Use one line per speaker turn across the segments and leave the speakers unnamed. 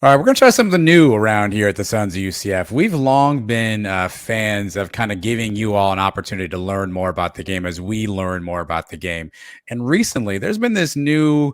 All right, we're going to try something new around here at the Sons of UCF. We've long been fans of kind of giving you all an opportunity to learn more about the game as we learn more about the game. And recently, there's been this new,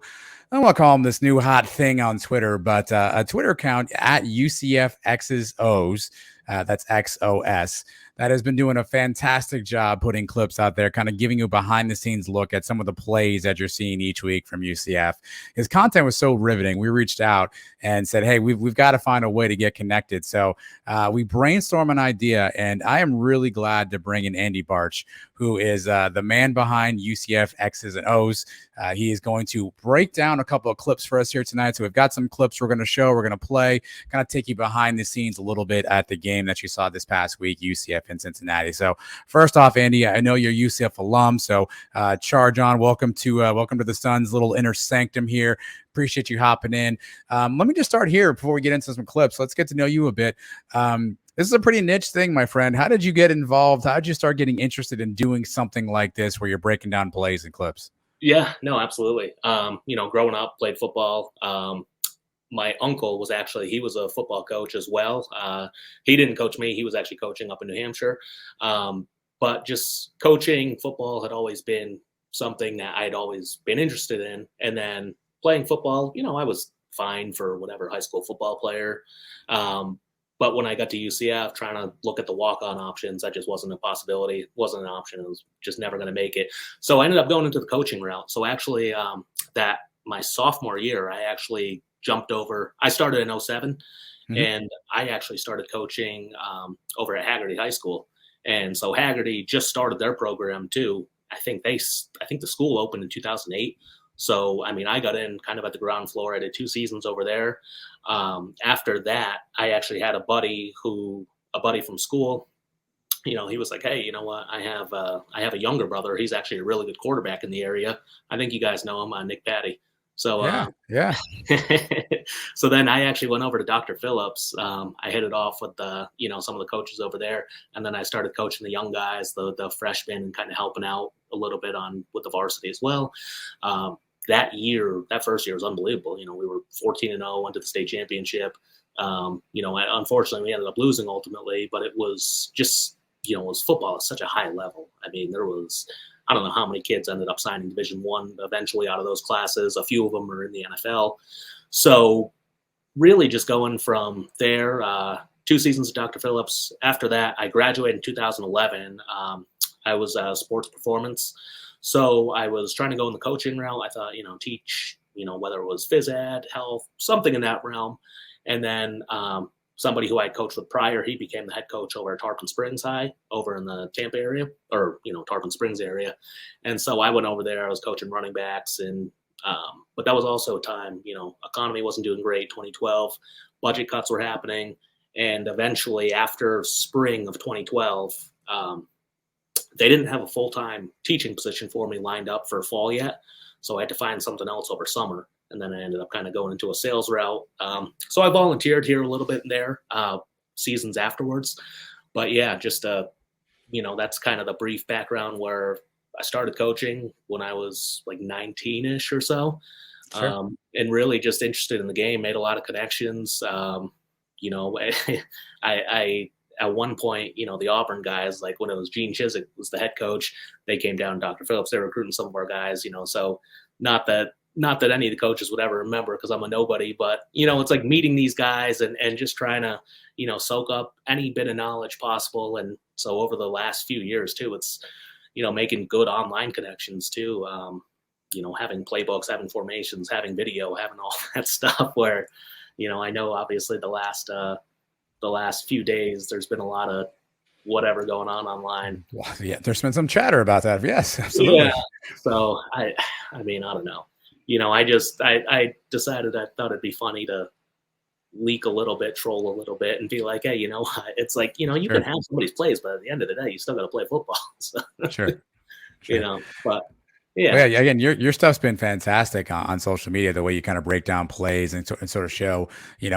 I don't want to call them this new hot thing on Twitter, but a Twitter account at UCFXOS, that's XOS, that has been doing a fantastic job putting clips out there, kind of giving you a behind the scenes look at some of the plays that you're seeing each week from UCF. His content was so riveting. We reached out and said, hey, we've got to find a way to get connected. So we brainstormed an idea, and I am really glad to bring in Andy Barch, who is the man behind UCF X's and O's. He is going to break down a couple of clips for us here tonight. So we've got some clips we're going to show, we're going to play, kind of take you behind the scenes a little bit at the game that you saw this past week, UCF in Cincinnati. So first off, Andy, I know you're a UCF alum, so charge on. Welcome to the Suns' little inner sanctum here. Appreciate you hopping in. Let me just start here before we get into some clips. Let's get to know you a bit. This is a pretty niche thing, my friend. How did you get involved? How did you start getting interested in doing something like this where you're breaking down plays and clips?
Yeah, no, absolutely. Growing up, played football. My uncle he was a football coach as well. He didn't coach me. He was actually coaching up in New Hampshire. But just coaching football had always been something that I'd always been interested in. And then playing football, I was fine for whatever high school football player. But when I got to UCF, trying to look at the walk-on options, that just wasn't a possibility. It wasn't an option. It was just never going to make it. So I ended up going into the coaching route. So actually, that my sophomore year, I actually jumped over. I started in 07, and I actually started coaching over at Haggerty High School. And so Haggerty just started their program too. I think the school opened in 2008. So, I got in kind of at the ground floor. I did 2 seasons over there. After that, I actually had a buddy from school, he was like, hey, you know what? I have a younger brother. He's actually a really good quarterback in the area. I think you guys know him, Nick Patty. So,
yeah.
So then I actually went over to Dr. Phillips. I hit it off with some of the coaches over there. And then I started coaching the young guys, the freshmen, and kind of helping out a little bit with the varsity as well. That first year was unbelievable. We were 14-0, went to the state championship. Unfortunately, we ended up losing ultimately, but it was just, was football at such a high level. I don't know how many kids ended up signing Division I eventually out of those classes. A few of them are in the NFL. So really just going from there, 2 seasons at Dr. Phillips. After that, I graduated in 2011. I was sports performance. So I was trying to go in the coaching route. I thought, teach, whether it was phys ed, health, something in that realm. And then somebody who I coached with prior, he became the head coach over at Tarpon Springs High over in the Tampa area, or, Tarpon Springs area. And so I went over there. I was coaching running backs. And but that was also a time, economy wasn't doing great, 2012. Budget cuts were happening. And eventually after spring of 2012, they didn't have a full-time teaching position for me lined up for fall yet. So I had to find something else over summer. And then I ended up kind of going into a sales route. So I volunteered here a little bit in there seasons afterwards. But yeah, just, that's kind of the brief background where I started coaching when I was like 19-ish or so.
Sure.
And really just interested in the game, made a lot of connections. I at one point, the Auburn guys, like when it was Gene Chiswick was the head coach, they came down to Dr. Phillips. They were recruiting some of our guys, so not that any of the coaches would ever remember because I'm a nobody, but, it's like meeting these guys and just trying to, soak up any bit of knowledge possible. And so over the last few years too, it's, making good online connections too, having playbooks, having formations, having video, having all that stuff where, I know obviously the last few days, there's been a lot of whatever going on online.
Well, yeah, there's been some chatter about that. Yes, absolutely.
Yeah. So I don't know. I decided I thought it'd be funny to leak a little bit, troll a little bit, and be like, hey, it's like, you can have somebody's plays, but at the end of the day, you still got to play football. So,
Sure.
But yeah.
Well, yeah, again, your stuff's been fantastic on social media, the way you kind of break down plays and sort of show,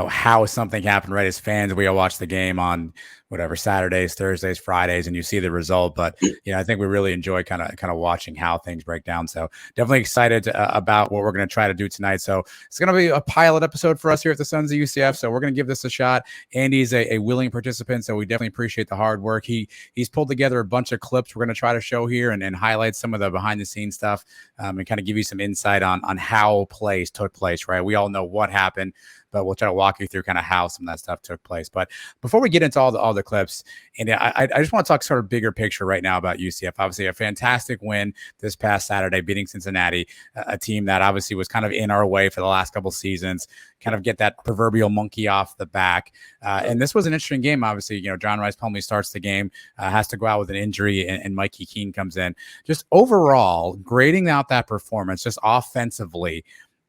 how something happened, right? As fans, we all watch the game on whatever Saturdays, Thursdays, Fridays, and you see the result. But I think we really enjoy kind of watching how things break down. So definitely excited about what we're going to try to do tonight. So it's going to be a pilot episode for us here at the Sons of UCF. So we're going to give this a shot. Andy's a willing participant, so we definitely appreciate the hard work. He's pulled together a bunch of clips we're going to try to show here and highlight some of the behind the scenes stuff, and kind of give you some insight on how plays took place. Right, we all know what happened, but we'll try to walk you through kind of how some of that stuff took place. But before we get into all the clips, and I just want to talk sort of bigger picture right now about UCF. Obviously, a fantastic win this past Saturday, beating Cincinnati, a team that obviously was kind of in our way for the last couple seasons. Kind of get that proverbial monkey off the back. And this was an interesting game. Obviously, John Rice Plumlee starts the game, has to go out with an injury, and Mikey Keene comes in. Just overall, grading out that performance, just offensively,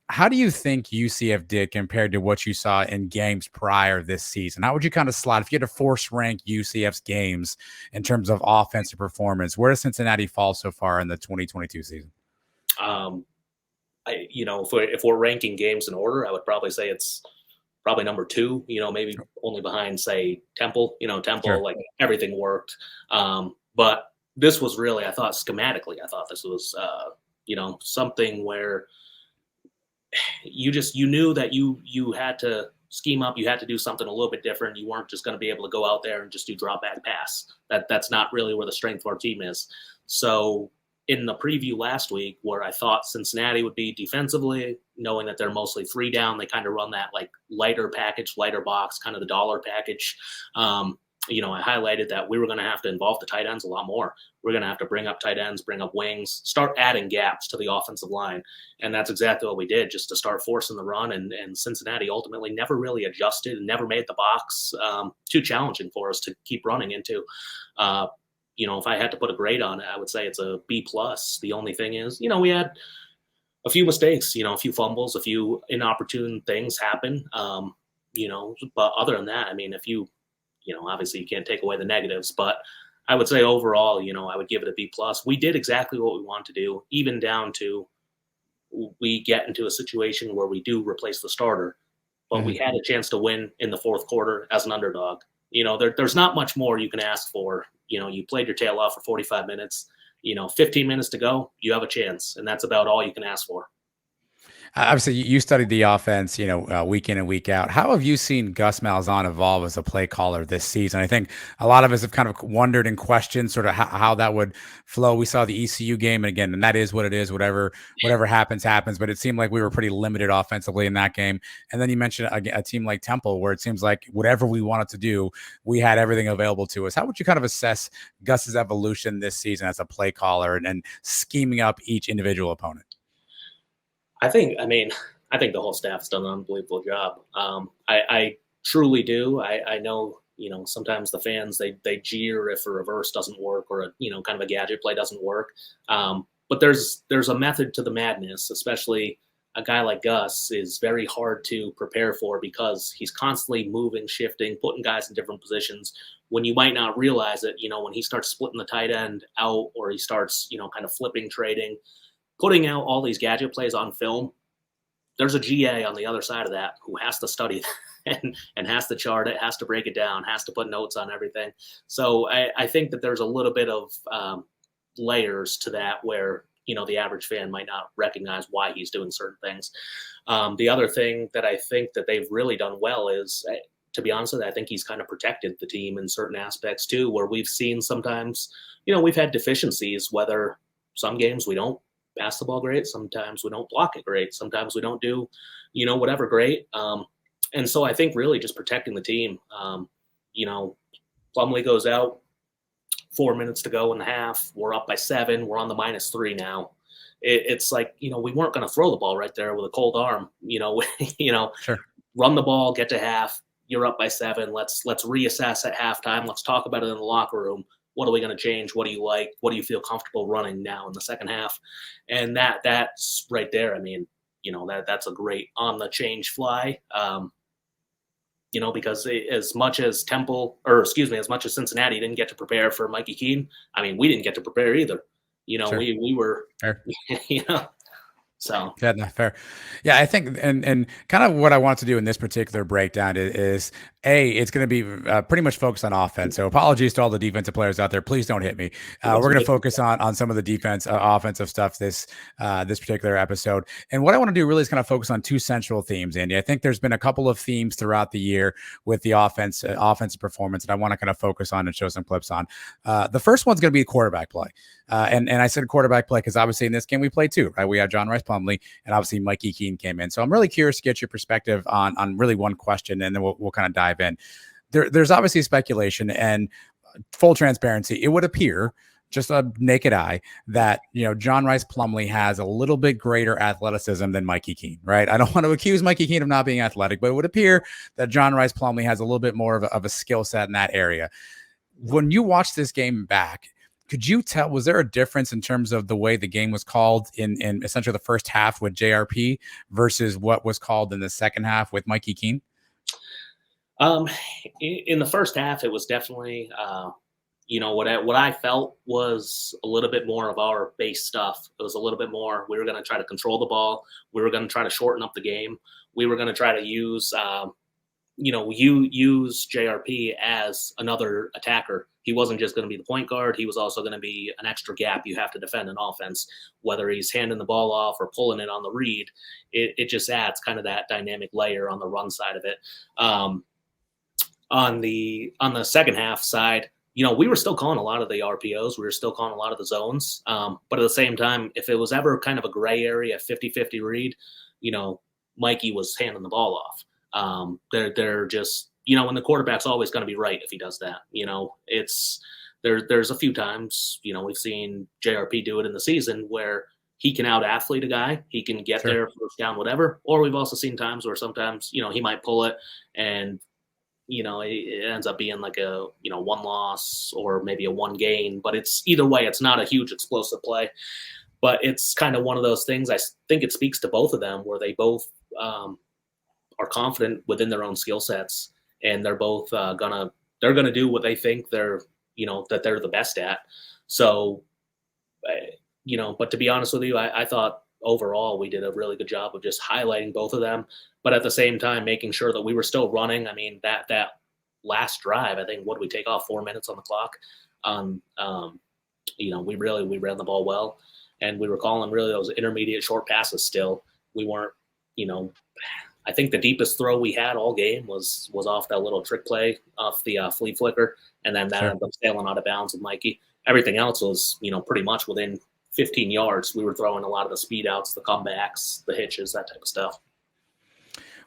how do you think UCF did compared to what you saw in games prior this season? How would you kind of slot, if you had to force rank UCF's games in terms of offensive performance, where does Cincinnati fall so far in the 2022 season?
If we're ranking games in order, I would probably say it's probably number 2, maybe only behind, say, Temple. Temple,
Sure.
like, everything worked. But this was really, I thought schematically, this was, something where you knew that you had to scheme up, you had to do something a little bit different. You weren't just going to be able to go out there and just do drop back pass. That's not really where the strength of our team is. So in the preview last week, where I thought Cincinnati would be defensively, knowing that they're mostly 3 down, they kind of run that like lighter package, lighter box, kind of the dollar package. I highlighted that we were going to have to involve the tight ends a lot more. We're going to have to bring up tight ends, bring up wings, start adding gaps to the offensive line. And that's exactly what we did, just to start forcing the run. And Cincinnati ultimately never really adjusted and never made the box too challenging for us to keep running into. If I had to put a grade on it, I would say it's a B+. The only thing is, we had a few mistakes, a few fumbles, a few inopportune things happen. But other than that, I mean, if obviously you can't take away the negatives, but I would say overall, I would give it a B+. We did exactly what we want to do, even down to we get into a situation where we do replace the starter, but we had a chance to win in the fourth quarter as an underdog. There's not much more you can ask for. You played your tail off for 45 minutes, 15 minutes to go, you have a chance. And that's about all you can ask for.
Obviously, you studied the offense, week in and week out. How have you seen Gus Malzahn evolve as a play caller this season? I think a lot of us have kind of wondered and questioned sort of how that would flow. We saw the ECU game, and again, and that is what it is. Whatever happens. But it seemed like we were pretty limited offensively in that game. And then you mentioned a team like Temple, where it seems like whatever we wanted to do, we had everything available to us. How would you kind of assess Gus's evolution this season as a play caller and scheming up each individual opponent?
I think the whole staff's done an unbelievable job. I truly do. I know, sometimes the fans, they jeer if a reverse doesn't work or kind of a gadget play doesn't work. But there's a method to the madness, especially a guy like Gus is very hard to prepare for because he's constantly moving, shifting, putting guys in different positions when you might not realize it. When he starts splitting the tight end out, or he starts, kind of flipping, trading, putting out all these gadget plays on film, there's a GA on the other side of that who has to study that and has to chart it, has to break it down, has to put notes on everything. So I think that there's a little bit of layers to that where, the average fan might not recognize why he's doing certain things. The other thing that I think that they've really done well is, to be honest with you, I think he's kind of protected the team in certain aspects too, where we've seen sometimes, we've had deficiencies, whether some games we don't pass the ball great, sometimes we don't block it great, sometimes we don't do, whatever great. And so I think really just protecting the team. Plumlee goes out, 4 minutes to go in the half. We're up by 7. We're on the -3 now. It's like, we weren't going to throw the ball right there with a cold arm.
Sure.
Run the ball, get to half. You're up by 7. Let's reassess at halftime. Let's talk about it in the locker room. What are we going to change? What do you like? What do you feel comfortable running now in the second half? And that's right there. I mean, that's a great on the change fly. Because as much as Cincinnati didn't get to prepare for Mikey Keene, I mean, we didn't get to prepare either.
Sure.
We were,
Sure.
So
Yeah, no, fair. Yeah, I think, and kind of what I want to do in this particular breakdown is it's going to be pretty much focused on offense. So apologies to all the defensive players out there. Please don't hit me. We're going to focus on some of the defense, offensive stuff this particular episode. And what I want to do really is kind of focus on two central themes, Andy. I think there's been a couple of themes throughout the year with the offensive performance, and I want to kind of focus on and show some clips on. The first one's going to be quarterback play. And I said quarterback play because obviously in this game we played two, right? We have John Rice Plumlee, and obviously Mikey Keene came in. So I'm really curious to get your perspective on really one question, and then we'll kind of dive in. There's obviously speculation, and full transparency, it would appear just a naked eye that John Rice Plumlee has a little bit greater athleticism than Mikey Keene, right? I don't want to accuse Mikey Keene of not being athletic, but it would appear that John Rice Plumlee has a little bit more of a skill set in that area. When you watch this game back, could you tell, was there a difference in terms of the way the game was called in essentially the first half with JRP versus what was called in the second half with Mikey Keene?
In the first half, it was definitely, what I felt was a little bit more of our base stuff. It was a little bit more, we were going to try to control the ball. We were going to try to shorten up the game. We were going to try to use, use JRP as another attacker. He wasn't just going to be the point guard. He was also going to be an extra gap you have to defend in offense, whether he's handing the ball off or pulling it on the read. It just adds kind of that dynamic layer on the run side of it. On the second half side, we were still calling a lot of the RPOs. We were still calling a lot of the zones. But at the same time, if it was ever kind of a gray area, 50-50 read, Mikey was handing the ball off. They're just, when the quarterback's always going to be right if he does that. There's a few times, we've seen JRP do it in the season where he can out athlete a guy. He can get there, first down, whatever. Or we've also seen times where sometimes, he might pull it and, it ends up being like a, one loss or maybe a one gain. But it's either way, it's not a huge explosive play. But it's kind of one of those things. I think it speaks to both of them where they both are confident within their own skill sets. And they're both gonna do what they think they're the best at. So, but to be honest with you, I thought overall we did a really good job of just highlighting both of them, but at the same time making sure that we were still running. I mean, that last drive, I think, what did we take off 4 minutes on the clock? We ran the ball well, and we were calling really those intermediate short passes. Still, we weren't, I think the deepest throw we had all game was off that little trick play off the flea flicker, and then that ended up sailing out of bounds with Mikey. Everything else was, pretty much within 15 yards. We were throwing a lot of the speed outs, the comebacks, the hitches, that type of stuff.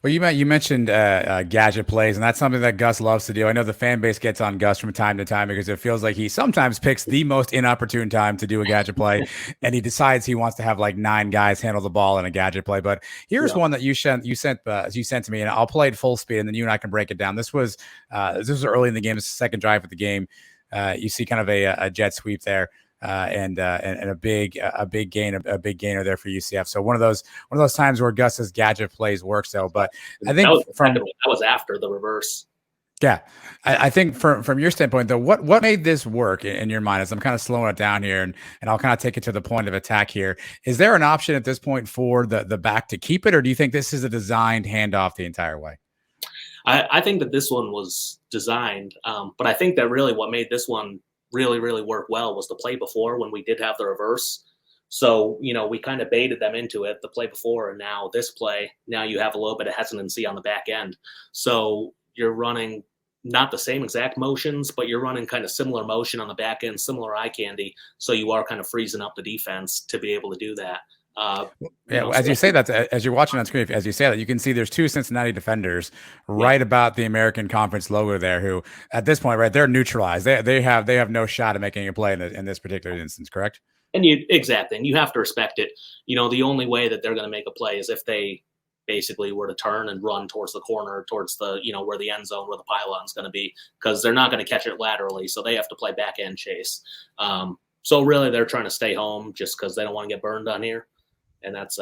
Well, you mentioned gadget plays, and that's something that Gus loves to do. I know the fan base gets on Gus from time to time because it feels like he sometimes picks the most inopportune time to do a gadget play, and he decides he wants to have like 9 guys handle the ball in a gadget play. But here's one that you sent to me, and I'll play it full speed, and then you and I can break it down. This was early in the game. It's the second drive of the game. You see kind of a jet sweep there. And a big gainer there for UCF. So one of those times where Gus's gadget plays works though. But I think
that was after the reverse.
Yeah, I think from your standpoint though, what made this work in your mind? As I'm kind of slowing it down here, and I'll kind of take it to the point of attack here. Is there an option at this point for the back to keep it, or do you think this is a designed handoff the entire way?
I think that this one was designed, but I think that really what made this one really, really work well was the play before when we did have the reverse. So, we kind of baited them into it the play before, and now this play, now you have a little bit of hesitancy on the back end. So you're running not the same exact motions, but you're running kind of similar motion on the back end, similar eye candy. So you are kind of freezing up the defense to be able to do that.
As you say that, as you're watching on screen, as you say that, you can see there's 2 Cincinnati defenders right about the American Conference logo there, who at this point, right, they're neutralized. They have no shot at making a play in this particular instance, correct?
And you have to respect it. The only way that they're going to make a play is if they basically were to turn and run towards the corner, towards the, where the end zone, where the pylon's going to be, because they're not going to catch it laterally. So they have to play back end chase. So really they're trying to stay home just because they don't want to get burned on here. And that's,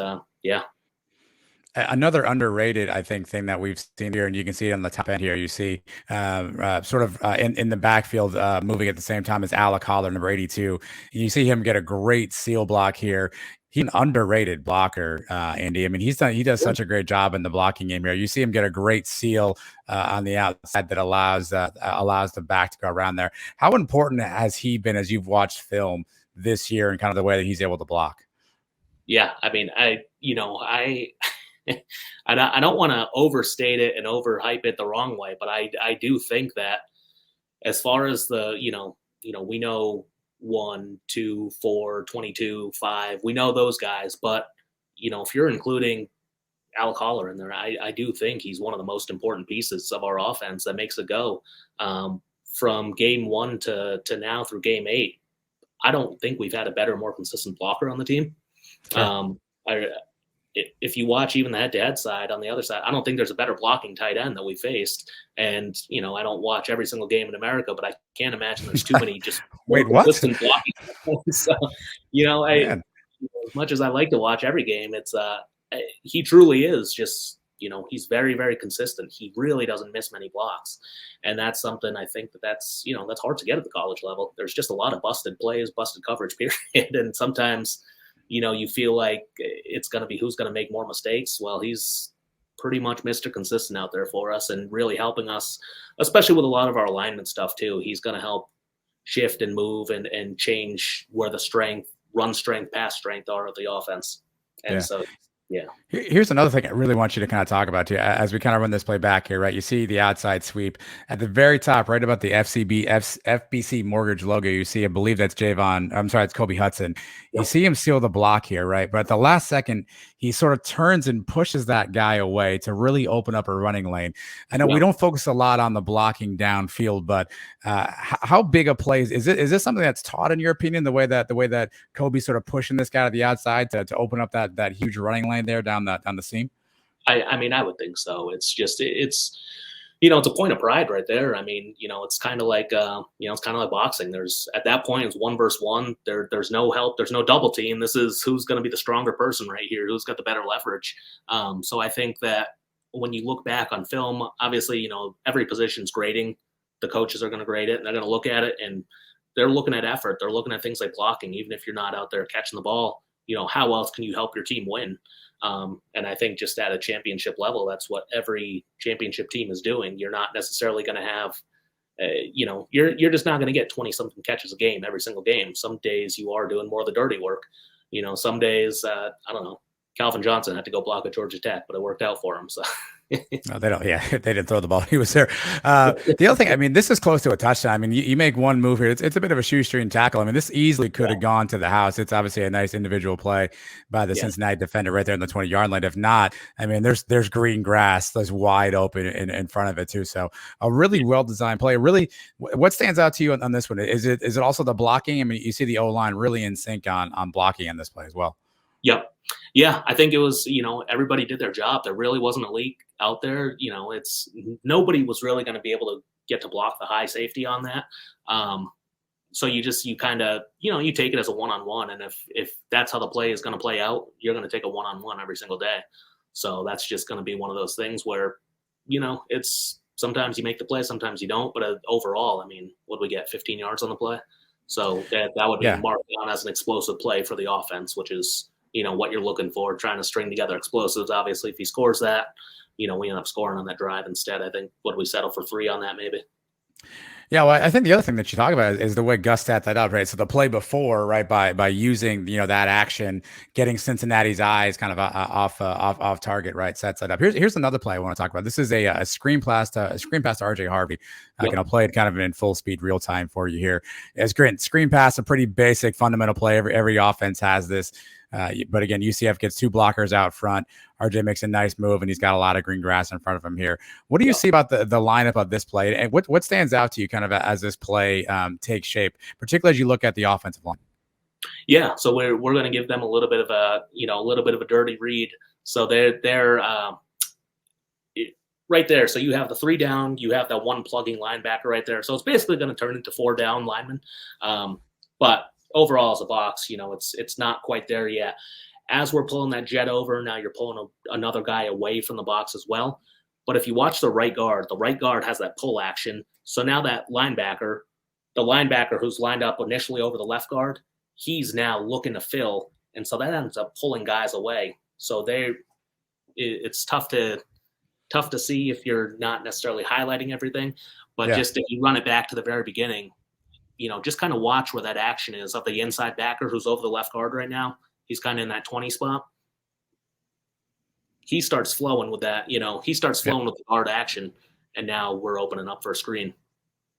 Another underrated, I think, thing that we've seen here, and you can see it on the top end here, you see sort of in the backfield moving at the same time as Alec Holler, number 82. You see him get a great seal block here. He's an underrated blocker, Andy. I mean, he does such a great job in the blocking game here. You see him get a great seal on the outside that allows the back to go around there. How important has he been as you've watched film this year and kind of the way that he's able to block?
Yeah, I mean, I don't want to overstate it and overhype it the wrong way, but I do think that as far as the we know 1, 2, 4, 22, 5, we know those guys, but if you're including Alec Holler in there, I do think he's one of the most important pieces of our offense that makes it go. From game 1 to now through game 8, I don't think we've had a better, more consistent blocker on the team.
Sure.
If you watch even the head-to-head side on the other side, I don't think there's a better blocking tight end that we faced. And I don't watch every single game in America, but I can't imagine there's too many just
Wait, what?
consistent blocking. So, as much as I like to watch every game, it's he truly is just he's very, very consistent. He really doesn't miss many blocks, and that's something I think that's hard to get at the college level. There's just a lot of busted plays, busted coverage, period, and sometimes. You feel like it's going to be who's going to make more mistakes. Well, he's pretty much Mr. Consistent out there for us and really helping us, especially with a lot of our alignment stuff too. He's going to help shift and move and change where the run strength, pass strength are of the offense. And so, yeah.
Here's another thing I really want you to kind of talk about too, as we kind of run this play back here, right? You see the outside sweep at the very top, right about the FBC mortgage logo. You see, I believe that's it's Kobe Hudson. You see him seal the block here, right? But at the last second, he sort of turns and pushes that guy away to really open up a running lane. I know we don't focus a lot on the blocking downfield, but how big a play is this something that's taught in your opinion? The way that Kobe's sort of pushing this guy to the outside to open up that huge running lane there down the seam?
I mean, I would think so. It's just it's a point of pride right there. I mean, it's kind of like it's kind of like boxing. There's at that point it's 1 versus 1. There's no help. There's no double team. This is who's going to be the stronger person right here. Who's got the better leverage. So I think that when you look back on film, obviously every position's grading. The coaches are going to grade it and they're going to look at it and they're looking at effort. They're looking at things like blocking. Even if you're not out there catching the ball, how else can you help your team win? And I think just at a championship level, that's what every championship team is doing. You're not necessarily going to have, you're just not going to get 20 something catches a game every single game. Some days you are doing more of the dirty work. Some days, I don't know, Calvin Johnson had to go block at Georgia Tech, but it worked out for him. So.
No, they don't. Yeah, they didn't throw the ball. He was there. The other thing, I mean, this is close to a touchdown. I mean, you make one move here. It's a bit of a shoestring tackle. I mean, this easily could have gone to the house. It's obviously a nice individual play by the Cincinnati defender right there in the 20-yard line. If not, I mean, there's green grass that's wide open in front of it too. So a really well-designed play. Really, what stands out to you on this one? Is it also the blocking? I mean, you see the O-line really in sync on blocking in this play as well.
Yep. Yeah, I think it was, everybody did their job. There really wasn't a leak out there. It's nobody was really going to be able to get to block the high safety on that. So you kind of, you take it as a one-on-one. And if that's how the play is going to play out, you're going to take a one-on-one every single day. So that's just going to be one of those things where, it's sometimes you make the play, sometimes you don't. But overall, I mean, what do we get? 15 yards on the play. So that would be marked down as an explosive play for the offense, which is, what you're looking for, trying to string together explosives. Obviously, if he scores that, we end up scoring on that drive instead. I think, what do we settle for 3 on that maybe?
Yeah, well, I think the other thing that you talk about is the way Gus set that up, right? So the play before, right, by using that action, getting Cincinnati's eyes kind of off target, right, sets that up. Here's another play I want to talk about. This is a screen pass to RJ Harvey. I'll play it kind of in full speed, real time for you here. It's great. Screen pass, a pretty basic fundamental play. Every offense has this. But again, UCF gets 2 blockers out front. RJ makes a nice move, and he's got a lot of green grass in front of him here. What do you see about the lineup of this play, and what stands out to you kind of as this play takes shape, particularly as you look at the offensive line?
Yeah, so we're going to give them a little bit of a dirty read. So they're right there. So you have the 3 down, you have that 1 plugging linebacker right there. So it's basically going to turn into 4 down linemen, but overall as a box, it's not quite there yet. As we're pulling that jet over, now you're pulling another guy away from the box as well. But if you watch the right guard has that pull action. So now that the linebacker who's lined up initially over the left guard, he's now looking to fill And so that ends up pulling guys away. So it's tough to see if you're not necessarily highlighting everything, but just if you run it back to the very beginning, just kind of watch where that action is of the inside backer who's over the left guard right now. He's kind of in that 20 spot. He starts flowing with that, he starts flowing with the guard action, and now we're opening up for a screen.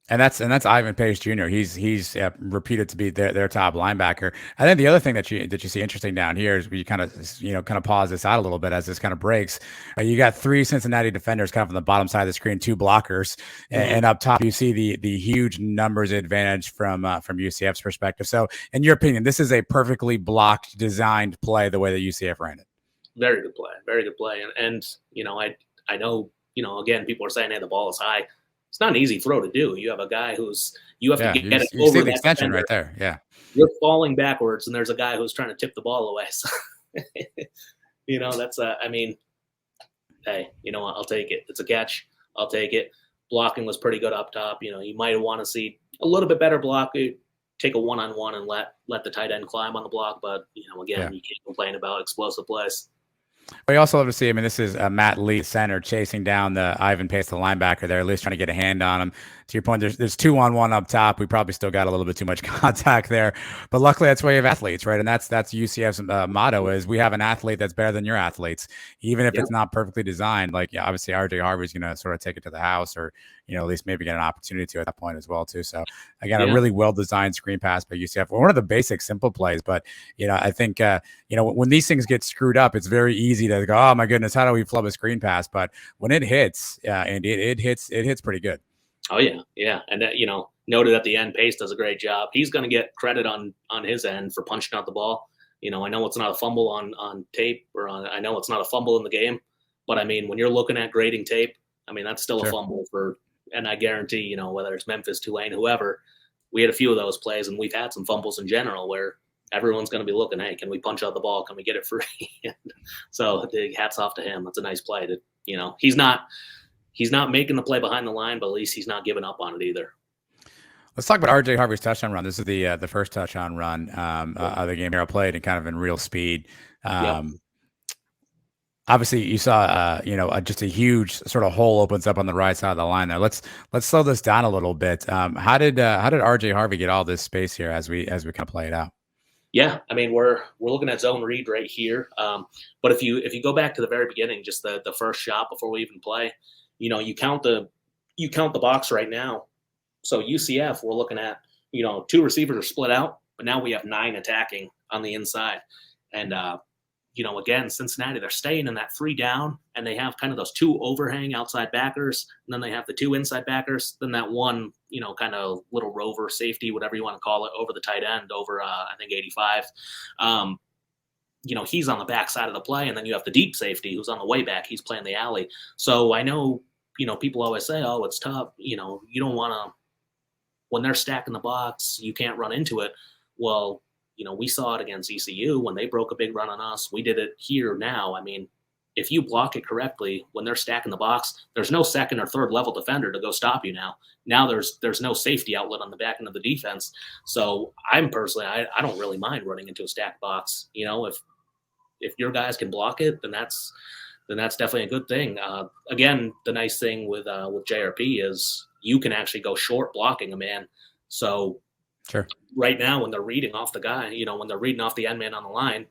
And that's Ivan Pace Jr. He's repeated to be their top linebacker. I think the other thing that you see interesting down here is we kind of pause this out a little bit as this kind of breaks. You got 3 Cincinnati defenders kind of on the bottom side of the screen, 2 blockers, and up top you see the huge numbers advantage from UCF's perspective. So, in your opinion, this is a perfectly blocked, designed play the way that UCF ran it.
Very good play, very good play, and I know again people are saying, hey, the ball is high. It's not an easy throw to do. You have a guy you have to get it over.
You see the
defender.
extension right there. Yeah.
You're falling backwards, and there's a guy who's trying to tip the ball away. So, that's hey, I'll take it. It's a catch. I'll take it. Blocking was pretty good up top. You might want to see a little bit better block. Take a one-on-one and let the tight end climb on the block. But, again, you can't complain about explosive plays.
We also love to see, this is Matt Lee, center, chasing down the Ivan Pace, the linebacker there, at least trying to get a hand on him. To your point, there's 2-on-1 up top. We probably still got a little bit too much contact there, but luckily that's why you have athletes, right? And that's UCF's motto is we have an athlete that's better than your athletes, even if it's not perfectly designed. Like, obviously RJ Harvey's going to sort of take it to the house, or at least maybe get an opportunity to at that point as well too. So again, a really well-designed screen pass by UCF. One of the basic, simple plays, but I think when these things get screwed up, it's very easy to go, oh my goodness, how do we flub a screen pass? But when it hits, and it hits pretty good.
Oh yeah, and noted at the end, Pace does a great job. He's going to get credit on his end for punching out the ball. I know it's not a fumble on tape, I know it's not a fumble in the game, but when you're looking at grading tape, that's still a fumble and I guarantee, whether it's Memphis, Tulane, whoever, we had a few of those plays, and we've had some fumbles in general where everyone's going to be looking, hey, can we punch out the ball? Can we get it free? So hats off to him. That's a nice play. He's not making the play behind the line, but at least he's not giving up on it either.
Let's talk about RJ Harvey's touchdown run. This is the first touchdown run of the game here played, and kind of in real speed. Obviously, you saw just a huge sort of hole opens up on the right side of the line there. Let's slow this down a little bit. How did RJ Harvey get all this space here as we kind of play it out?
Yeah, we're looking at zone read right here. But if you go back to the very beginning, just the first shot before we even play, you count the box right now. So UCF, we're looking at 2 receivers are split out, but now we have 9 attacking on the inside, and again, Cincinnati, they're staying in that 3 down, and they have kind of those 2 overhang outside backers, and then they have the 2 inside backers, then that one, kind of little rover safety, whatever you want to call it, over the tight end, over, I think, 85. He's on the back side of the play, and then you have the deep safety who's on the way back. He's playing the alley. So I know, people always say, oh, it's tough. You don't want to, when they're stacking the box, you can't run into it. Well, we saw it against ECU when they broke a big run on us. We did it here now. If you block it correctly, when they're stacking the box, there's no second or third level defender to go stop you now. Now there's no safety outlet on the back end of the defense. So I'm personally, I don't really mind running into a stacked box. If your guys can block it, then that's definitely a good thing. Again, the nice thing with JRP is you can actually go short blocking a man. So
sure.
Right now, when they're reading off the guy, when they're reading off the end man on the line,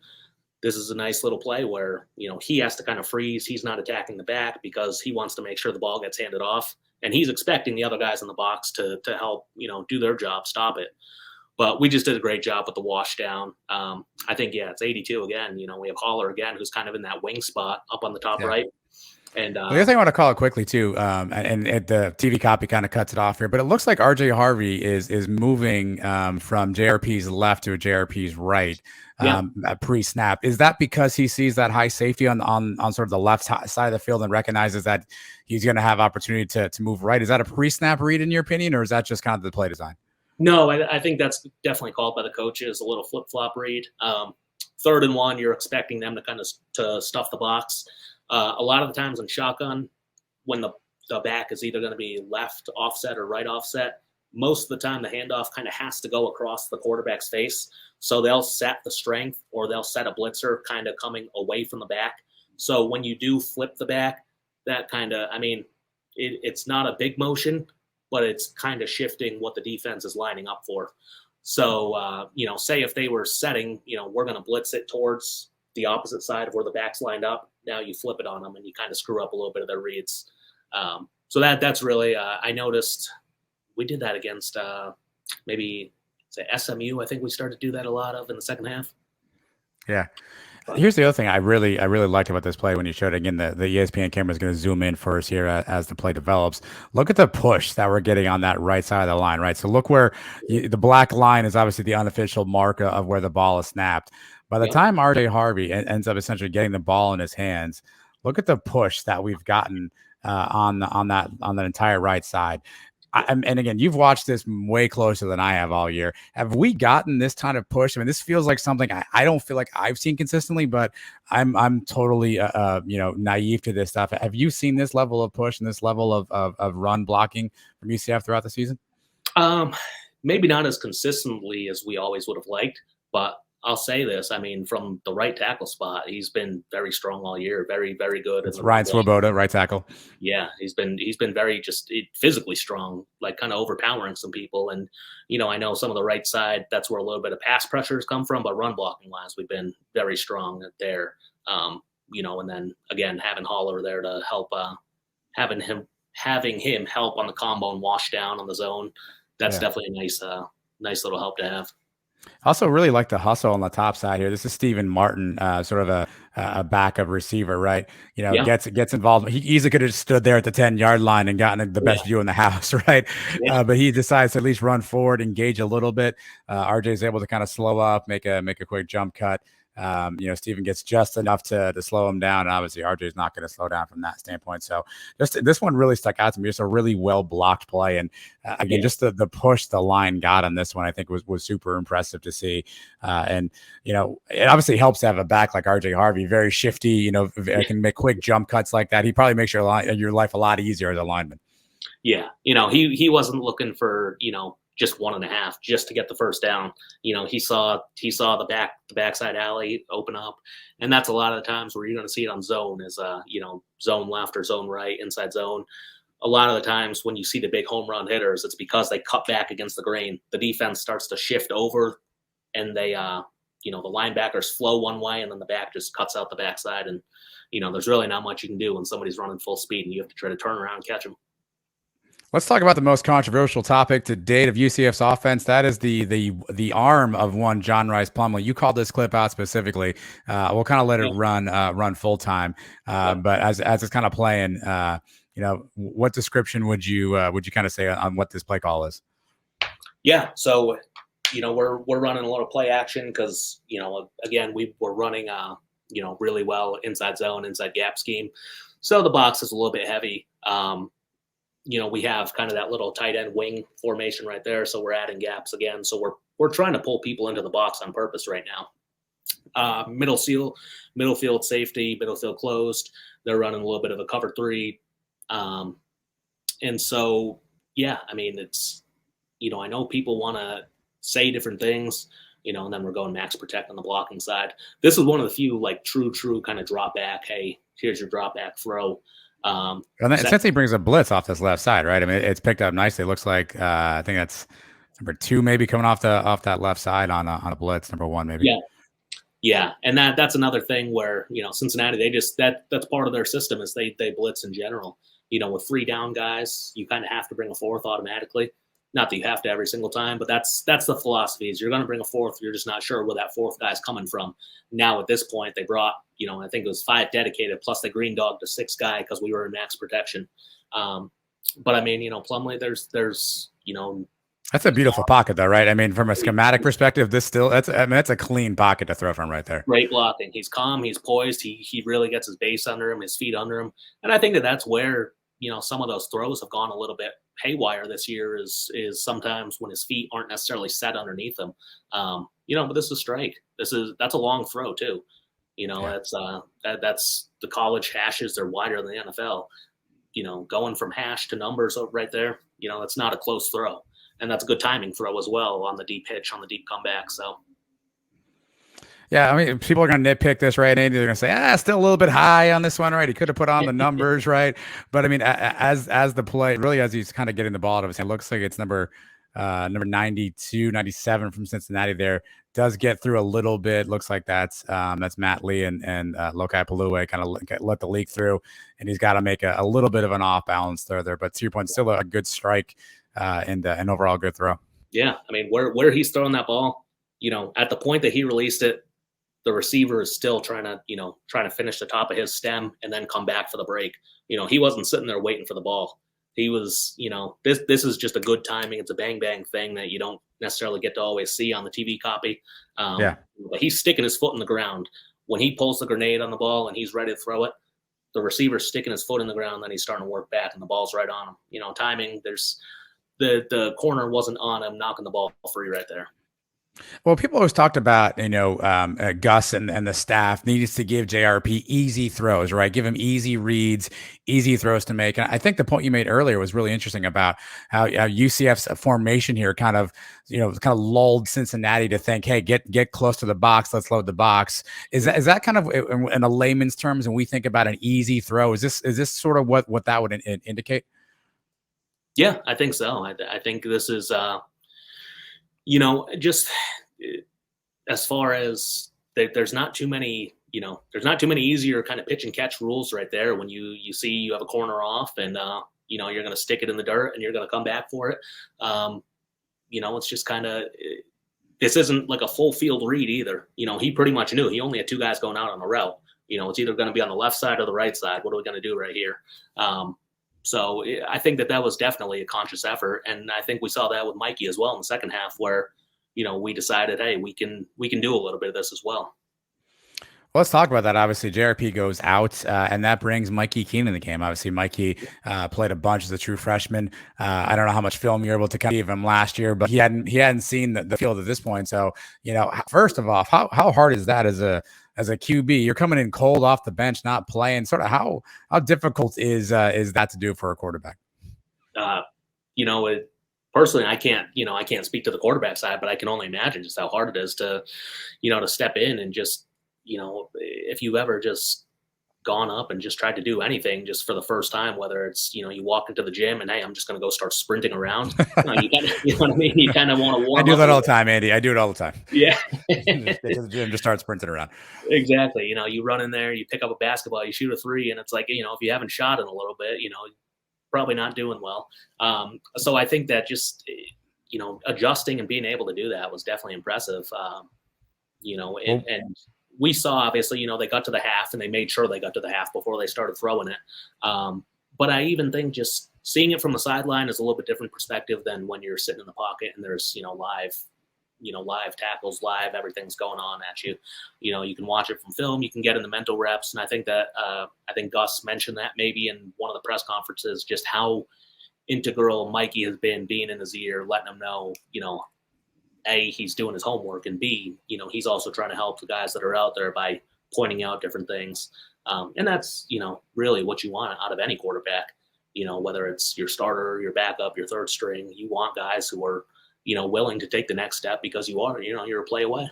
this is a nice little play where, he has to kind of freeze. He's not attacking the back because he wants to make sure the ball gets handed off. And he's expecting the other guys in the box to help, do their job, stop it. But we just did a great job with the wash down. I think, it's 82 again. We have Holler again, who's kind of in that wing spot up on the top right. And
the other thing I want to call it quickly too, and the TV copy kind of cuts it off here, but it looks like RJ Harvey is moving from JRP's left to JRP's right pre-snap. Is that because he sees that high safety on sort of the left side of the field and recognizes that he's going to have opportunity to move right? Is that a pre-snap read in your opinion, or is that just kind of the play design?
No, I think that's definitely called by the coaches, a little flip-flop read. 3rd and 1, you're expecting them to kind of to stuff the box. A lot of the times in shotgun, when the back is either going to be left offset or right offset, most of the time the handoff kind of has to go across the quarterback's face. So they'll set the strength, or they'll set a blitzer kind of coming away from the back. So when you do flip the back, that kind of, I mean, it's not a big motion, but it's kind of shifting what the defense is lining up for. So, say if they were setting, we're going to blitz it towards the opposite side of where the back's lined up. Now you flip it on them and you kind of screw up a little bit of their reads. So that's really, I noticed we did that against maybe say SMU. I think we started to do that a lot of in the second half.
Yeah. Here's the other thing I really liked about this play when you showed it. Again, the ESPN camera is going to zoom in first here as the play develops. Look at the push that we're getting on that right side of the line, right? So look where the black line is obviously the unofficial mark of where the ball is snapped. By the time RJ Harvey ends up essentially getting the ball in his hands, look at the push that we've gotten on that entire right side. And again, you've watched this way closer than I have all year. Have we gotten this kind of push? I mean, this feels like something I don't feel like I've seen consistently, but I'm totally naive to this stuff. Have you seen this level of push and this level of run blocking from UCF throughout the season?
Maybe not as consistently as we always would have liked, but I'll say this. I mean, from the right tackle spot, he's been very strong all year. Very, very good.
It's Ryan Swoboda, right tackle.
Yeah, he's been very just physically strong, like kind of overpowering some people. And, I know some of the right side, that's where a little bit of pass pressures come from, but run blocking wise, we've been very strong there. And then again, having Holler there to help, having him help on the combo and wash down on the zone. That's definitely a nice little help to have.
Also, really like the hustle on the top side here. This is Steven Martin, sort of a backup receiver, right? Gets involved. He easily could have stood there at the 10-yard line and gotten the best view in the house, right? But he decides to at least run forward, engage a little bit. RJ is able to kind of slow up, make a quick jump cut. Steven gets just enough to slow him down. And obviously, RJ is not going to slow down from that standpoint. So just this one really stuck out to me. Just a really well blocked play. And again, just the push the line got on this one, I think was super impressive to see. It obviously helps to have a back like RJ Harvey, very shifty, can make quick jump cuts like that. He probably makes your life a lot easier as a lineman.
Yeah. He wasn't looking for, just 1.5 just to get the first down. He saw the backside alley open up, and that's a lot of the times where you're going to see it on zone is zone left or zone right, inside zone. A lot of the times when you see the big home run hitters, it's because they cut back against the grain. The defense starts to shift over, and they the linebackers flow one way, and then the back just cuts out the backside, and there's really not much you can do when somebody's running full speed and you have to try to turn around and catch them.
Let's talk about the most controversial topic to date of UCF's offense. That is the arm of one John Rice Plumlee. You called this clip out specifically. We'll kind of let it run full time. But as it's kind of playing, what description would you kind of say on what this play call is?
Yeah. So, we're running a lot of play action because, again, we're running really well inside zone, inside gap scheme. So the box is a little bit heavy. We have kind of that little tight end wing formation right there. So we're adding gaps again. So we're trying to pull people into the box on purpose right now. Middle field safety, middle field closed. They're running a little bit of a cover 3. And so, it's, I know people want to say different things, and then we're going max protect on the blocking side. This is one of the few like true kind of drop back. Hey, here's your drop back throw.
And since he brings a blitz off this left side, right? I mean, it's picked up nicely. It looks like I think that's number 2, maybe coming off that left side on a blitz. Number 1, maybe.
Yeah, and that's another thing where Cincinnati, they just that's part of their system is they blitz in general. With 3 down guys, you kind of have to bring a 4th automatically. Not that you have to every single time, but that's the philosophy is you're going to bring a 4th. You're just not sure where that 4th guy's coming from. Now at this point, they brought, I think it was 5 dedicated plus they green dogged a 6th guy because we were in max protection. But I mean, Plumlee, there's
that's a beautiful pocket though, right? I mean, from a schematic perspective, that's a clean pocket to throw from right there.
Great blocking. He's calm. He's poised. He really gets his base under him, his feet under him. And I think that's where, some of those throws have gone a little bit haywire this year is sometimes when his feet aren't necessarily set underneath him. But this is strike. That's a long throw too. That's the college hashes. They're wider than the NFL. Going from hash to numbers right there, it's not a close throw. and that's a good timing throw as well on the deep pitch, on the deep comeback. So.
Yeah, I mean, people are going to nitpick this, right? And they're going to say, still a little bit high on this one, right? He could have put on the numbers, right? But I mean, as the play, really, as he's kind of getting the ball out of his hand, it looks like it's number 92, 97 from Cincinnati there. Does get through a little bit. Looks like that's Matt Lee and Lokai Palue kind of let the leak through, and he's got to make a little bit of an off balance throw there. But to your point, still a good strike and an overall good throw.
Yeah, I mean, where he's throwing that ball, at the point that he released it, the receiver is still trying to finish the top of his stem and then come back for the break. He wasn't sitting there waiting for the ball. He was, this is just a good timing. It's a bang bang thing that you don't necessarily get to always see on the TV copy. But he's sticking his foot in the ground when he pulls the grenade on the ball and he's ready to throw it. The receiver's sticking his foot in the ground, then he's starting to work back and the ball's right on him. Timing. There's the corner wasn't on him, knocking the ball free right there.
Well, people always talked about, Gus and the staff needs to give JRP easy throws, right? Give him easy reads, easy throws to make. And I think the point you made earlier was really interesting about how UCF's formation here kind of lulled Cincinnati to think, hey, get close to the box. Let's load the box. Is that kind of in a layman's terms when we think about an easy throw? Is this sort of what that would indicate?
Yeah, I think so. I think this is, just as far as there's not too many, easier kind of pitch and catch rules right there. When you see you have a corner off and, you're going to stick it in the dirt and you're going to come back for it. It's just kind of, this isn't like a full field read either. He pretty much knew he only had two guys going out on the route. It's either going to be on the left side or the right side. What are we going to do right here? So I think that was definitely a conscious effort. And I think we saw that with Mikey as well in the second half where, we decided, hey, we can do a little bit of this as well.
Well, let's talk about that. Obviously, JRP goes out, and that brings Mikey Keene in the game. Obviously, Mikey played a bunch as a true freshman. I don't know how much film you're able to kind of give him last year, but he hadn't seen the field at this point. So, first of all, how hard is that as a QB? You're coming in cold off the bench, not playing. Sort of how difficult is that to do for a quarterback?
Personally, I can't speak to the quarterback side, but I can only imagine just how hard it is to step in and just, if you've ever just gone up and just tried to do anything just for the first time, whether it's, you walk into the gym and, hey, I'm just going to go start sprinting around. You know what I mean? You kind of want to warm up.
I do that all the time, Andy. I do it all the time.
Yeah.
Just get to the gym, just start sprinting around.
Exactly. You run in there, you pick up a basketball, you shoot a three, and it's like, if you haven't shot in a little bit, probably not doing well. So I think that just, adjusting and being able to do that was definitely impressive. And we saw, obviously, they got to the half and they made sure they got to the half before they started throwing it. But I even think just seeing it from the sideline is a little bit different perspective than when you're sitting in the pocket and there's, live tackles, live, everything's going on at you. You can watch it from film, you can get in the mental reps. And I think that, Gus mentioned that maybe in one of the press conferences, just how integral Mikey has been being in his ear, letting him know, A, he's doing his homework, and B, he's also trying to help the guys that are out there by pointing out different things. And that's, really what you want out of any quarterback, whether it's your starter, your backup, your third string. You want guys who are, willing to take the next step because you're a play away.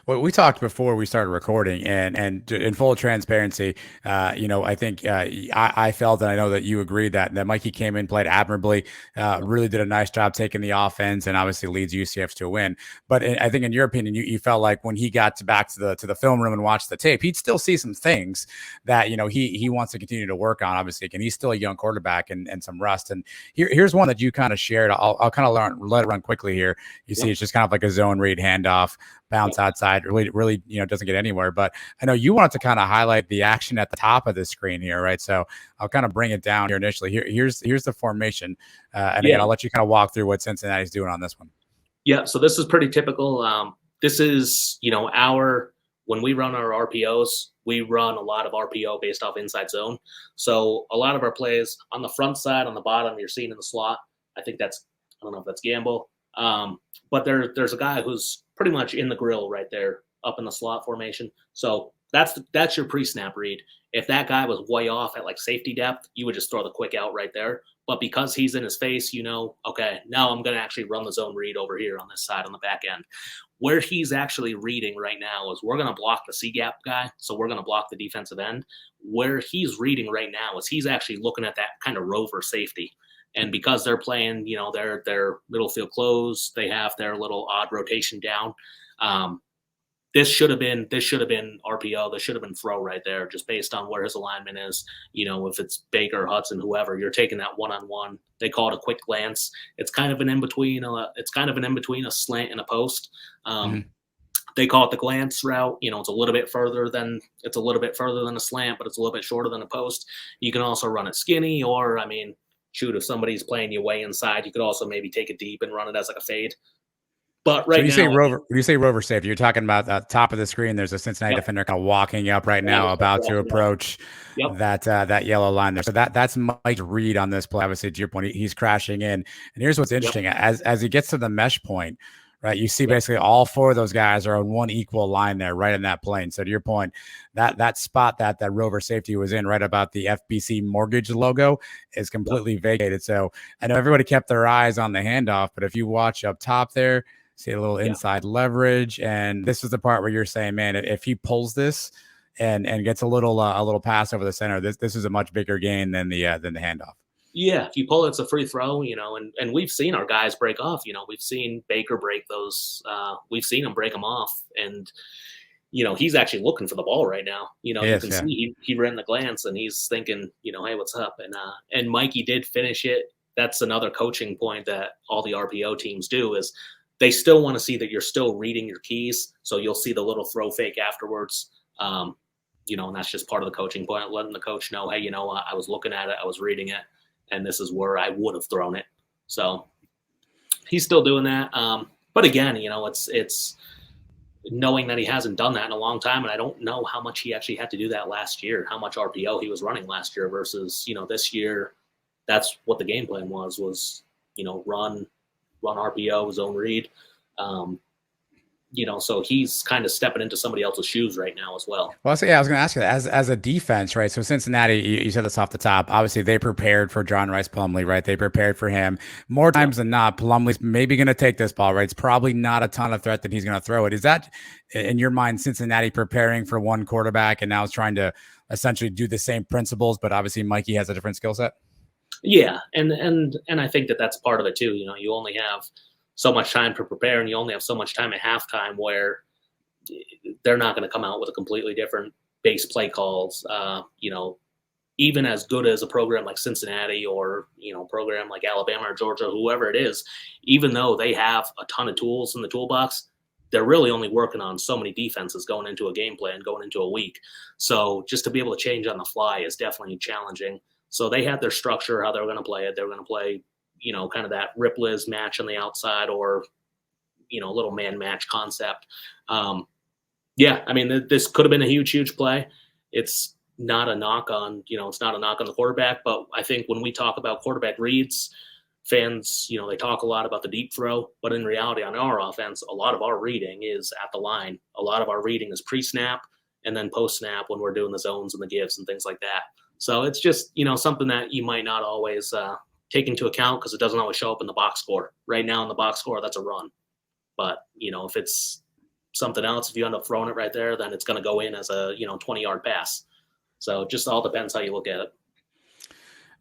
Well, we talked before we started recording, and in full transparency, I think I felt, and I know that you agreed that Mikey came in, played admirably, really did a nice job taking the offense, and obviously leads UCF to a win. But I think, in your opinion, you felt like when he got back to the film room and watched the tape, he'd still see some things that he wants to continue to work on. Obviously, and he's still a young quarterback and some rust. And here's one that you kind of shared. I'll kind of let it run quickly here. You see, it's just kind of like a zone read handoff. Bounce outside, really, doesn't get anywhere. But I know you wanted to kind of highlight the action at the top of the screen here, right? So I'll kind of bring it down here initially. Here's the formation, and again, I'll let you kind of walk through what Cincinnati's doing on this one.
Yeah, so this is pretty typical. This is, when we run our RPOs, we run a lot of RPO based off inside zone. So a lot of our plays on the front side, on the bottom, you're seeing in the slot. I don't know if that's Gamble. But there's a guy who's pretty much in the grill right there up in the slot formation. So That's your pre-snap read. If that guy was way off at like safety depth, you would just throw the quick out right there. But because he's in his face, okay, now I'm going to actually run the zone read over here on this side on the back end. Where he's actually reading right now is we're going to block the C-gap guy, so we're going to block the defensive end. Where he's reading right now is he's actually looking at that kind of rover safety. And because they're playing, their middle field close, they have their little odd rotation down. This should have been RPO. This should have been throw right there, just based on where his alignment is. If it's Baker, Hudson, whoever, you're taking that one-on-one. They call it a quick glance. It's kind of an in between. It's kind of an in between a slant and a post. They call it the glance route. It's a little bit further than a slant, but it's a little bit shorter than a post. You can also run it skinny, or if somebody's playing you way inside, you could also maybe take it deep and run it as like a fade. But right now,
when you say rover safety, you're talking about the top of the screen. There's a Cincinnati defender kind of walking up right now, about to approach that yellow line there. So that's Mike's read on this play. Obviously, to your point, he's crashing in. And here's what's interesting: as he gets to the mesh point, right, you see basically all four of those guys are on one equal line there, right in that plane. So to your point, that spot that rover safety was in, right about the FBC mortgage logo, is completely vacated. So I know everybody kept their eyes on the handoff, but if you watch up top there, see a little inside leverage, and this is the part where you're saying, man, if he pulls this and gets a little pass over the center, this is a much bigger gain than the handoff.
Yeah, if you pull it, it's a free throw, and we've seen our guys break off. We've seen Baker break those. We've seen him break them off, and he's actually looking for the ball right now. You can see he ran the glance, and he's thinking, hey, what's up? And Mikey did finish it. That's another coaching point that all the RPO teams do is they still want to see that you're still reading your keys. So you'll see the little throw fake afterwards. And that's just part of the coaching point, letting the coach know, hey, I was looking at it, I was reading it, and this is where I would have thrown it. So he's still doing that. But again, it's knowing that he hasn't done that in a long time. And I don't know how much he actually had to do that last year, how much RPO he was running last year versus, this year. That's what the game plan was, run RPO, zone read. So he's kind of stepping into somebody else's shoes right now as well.
Well, so, I was going to ask you that as a defense, right? So Cincinnati, you said this off the top. Obviously, they prepared for John Rice Plumlee, right? They prepared for him more times than not. Plumlee's maybe going to take this ball, right? It's probably not a ton of threat that he's going to throw it. Is that, in your mind, Cincinnati preparing for one quarterback and now is trying to essentially do the same principles, but obviously Mikey has a different skill set?
Yeah, and I think that's part of it too. You only have so much time to prepare, and you only have so much time at halftime where they're not going to come out with a completely different base play calls. Even as good as a program like Cincinnati or program like Alabama or Georgia, whoever it is, even though they have a ton of tools in the toolbox, they're really only working on so many defenses going into a game plan, going into a week. So just to be able to change on the fly is definitely challenging. So they had their structure, how they were going to play it. They were going to play, kind of that Rip Liz match on the outside or, little man match concept. This could have been a huge play. It's not a knock on, it's not a knock on the quarterback. But I think when we talk about quarterback reads, fans, they talk a lot about the deep throw. But in reality, on our offense, a lot of our reading is at the line. A lot of our reading is pre-snap and then post-snap when we're doing the zones and the gives and things like that. So it's just, something that you might not always take into account because it doesn't always show up in the box score. Right now in the box score, that's a run. But, if it's something else, if you end up throwing it right there, then it's going to go in as a, 20-yard pass. So it just all depends how you look at it.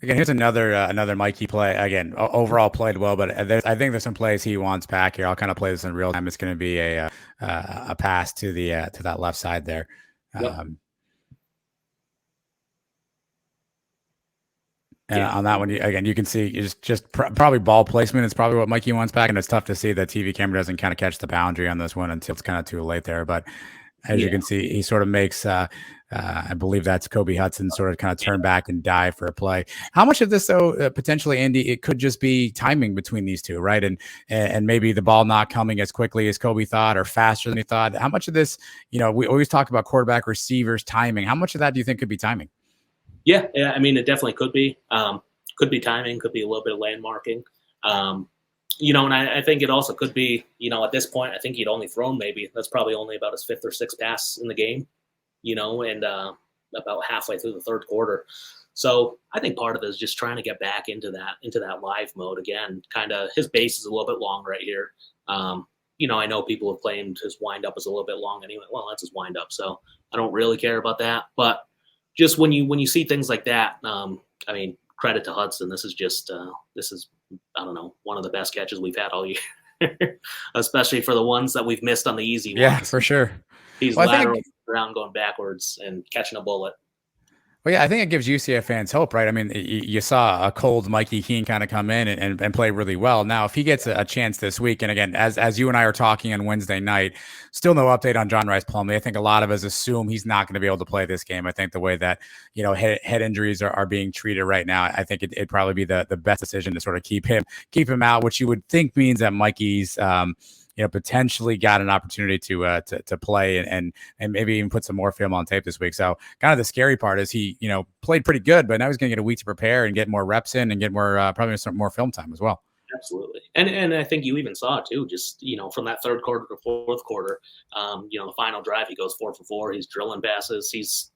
Again, here's another Mikey play. Again, overall played well, but I think there's some plays he wants back here. I'll kind of play this in real time. It's going to be a pass to that left side there.
Yep.
And on that one, again, you can see it's just probably ball placement is probably what Mikey wants back. And it's tough to see that TV camera doesn't kind of catch the boundary on this one until it's kind of too late there. But as you can see, he sort of makes, I believe that's Kobe Hudson sort of kind of turn back and dive for a play. How much of this, though, potentially, Andy, it could just be timing between these two, right? And maybe the ball not coming as quickly as Kobe thought or faster than he thought. How much of this, we always talk about quarterback receivers timing. How much of that do you think could be timing?
Yeah, it definitely could be. Could be timing, could be a little bit of landmarking. And I think it also could be, at this point, I think he'd only thrown that's probably only about his fifth or sixth pass in the game. and about halfway through the third quarter. So I think part of it is just trying to get back into that live mode again. Kind of his base is a little bit long right here. I know people have claimed his windup is a little bit long anyway. Well, that's his windup, so I don't really care about that. But just when you see things like that, credit to Hudson. This is I don't know, one of the best catches we've had all year, especially for the ones that we've missed on the easy ones.
Yeah, for sure.
He's lateral around going backwards and catching a bullet.
Well, yeah, I think it gives UCF fans hope, right? I mean, you saw a cold Mikey Keene kind of come in and play really well. Now, if he gets a chance this week, and again, as you and I are talking on Wednesday night, still no update on John Rice Plumlee. I think a lot of us assume he's not going to be able to play this game. I think the way that, head injuries are being treated right now, I think it'd probably be the best decision to sort of keep him out, which you would think means that Mikey's potentially got an opportunity to play and maybe even put some more film on tape this week. So kind of the scary part is he, played pretty good, but now he's going to get a week to prepare and get more reps in and get more, probably some more film time as well.
Absolutely. And I think you even saw too, just, from that third quarter to fourth quarter, the final drive, he goes 4 for 4. He's drilling passes. He's,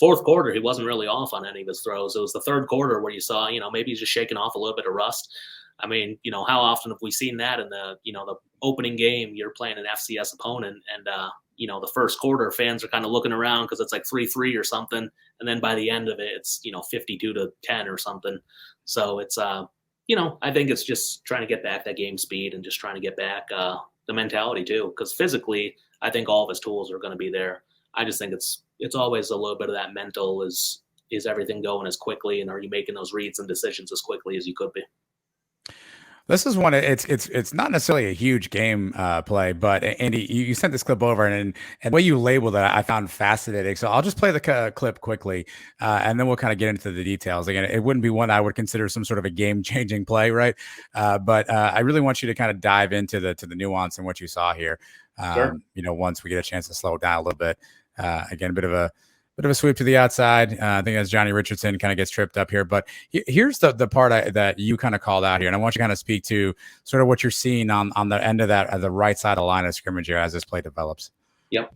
fourth quarter, he wasn't really off on any of his throws. It was the third quarter where you saw, maybe he's just shaking off a little bit of rust. I mean, how often have we seen that in the opening game? You're playing an FCS opponent, and the first quarter, fans are kind of looking around because it's like 3-3 or something, and then by the end of it, it's 52-10 or something. So it's I think it's just trying to get back that game speed and just trying to get back the mentality too, because physically, I think all of his tools are going to be there. I just think it's always a little bit of that mental is everything going as quickly, and are you making those reads and decisions as quickly as you could be?
This is one. It's not necessarily a huge game play, but Andy, you sent this clip over, and the way you labeled it, I found fascinating. So I'll just play the clip quickly, and then we'll kind of get into the details. Again, it wouldn't be one I would consider some sort of a game-changing play, right? But I really want you to kind of dive into the nuance and what you saw here.
Sure.
Once we get a chance to slow it down a little bit. Again, a bit of a sweep to the outside. I think as Johnny Richardson kind of gets tripped up here. But here's the part that you kind of called out here. And I want you to kind of speak to sort of what you're seeing on the end of that, the right side of the line of scrimmage here as this play develops.
Yep.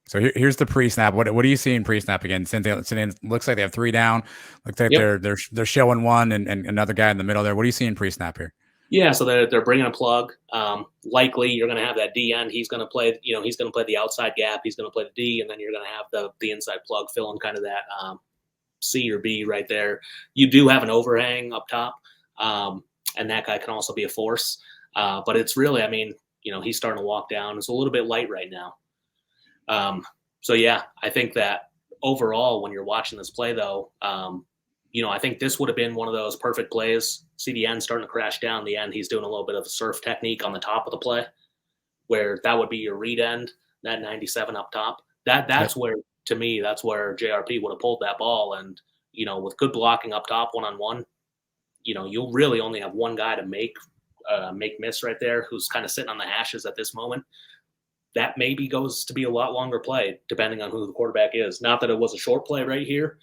So here's the pre-snap. What do you see in pre-snap again? Cincinnati looks like they have 3 down. Looks like they're showing 1 and another guy in the middle there. What do you see in pre-snap here?
Yeah, so they're bringing a plug. Likely, you're going to have that D end. He's going to play. He's going to play the outside gap. He's going to play the D, and then you're going to have the inside plug filling kind of that C or B right there. You do have an overhang up top, and that guy can also be a force. But it's really, he's starting to walk down. It's a little bit light right now. So yeah, I think that overall, when you're watching this play, though. I think this would have been one of those perfect plays. See the end starting to crash down. The end, he's doing a little bit of a surf technique on the top of the play, where that would be your read end, that 97 up top. That's where, to me, that's where JRP would have pulled that ball. And, with good blocking up top, one-on-one, you'll really only have one guy to make miss right there, who's kind of sitting on the hashes at this moment. That maybe goes to be a lot longer play, depending on who the quarterback is. Not that it was a short play right here.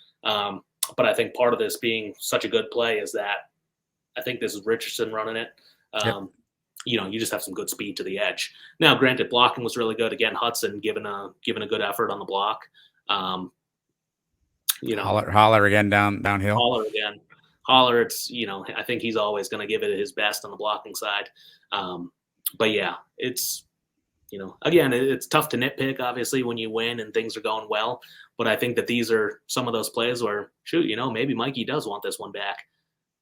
But I think part of this being such a good play is that I think this is Richardson running it. You just have some good speed to the edge. Now, granted, blocking was really good. Again, Hudson giving a good effort on the block.
Holler again downhill.
Holler again. Holler. It's I think he's always going to give it his best on the blocking side. But yeah, it's. Again, it's tough to nitpick, obviously, when you win and things are going well. But I think that these are some of those plays where, maybe Mikey does want this one back.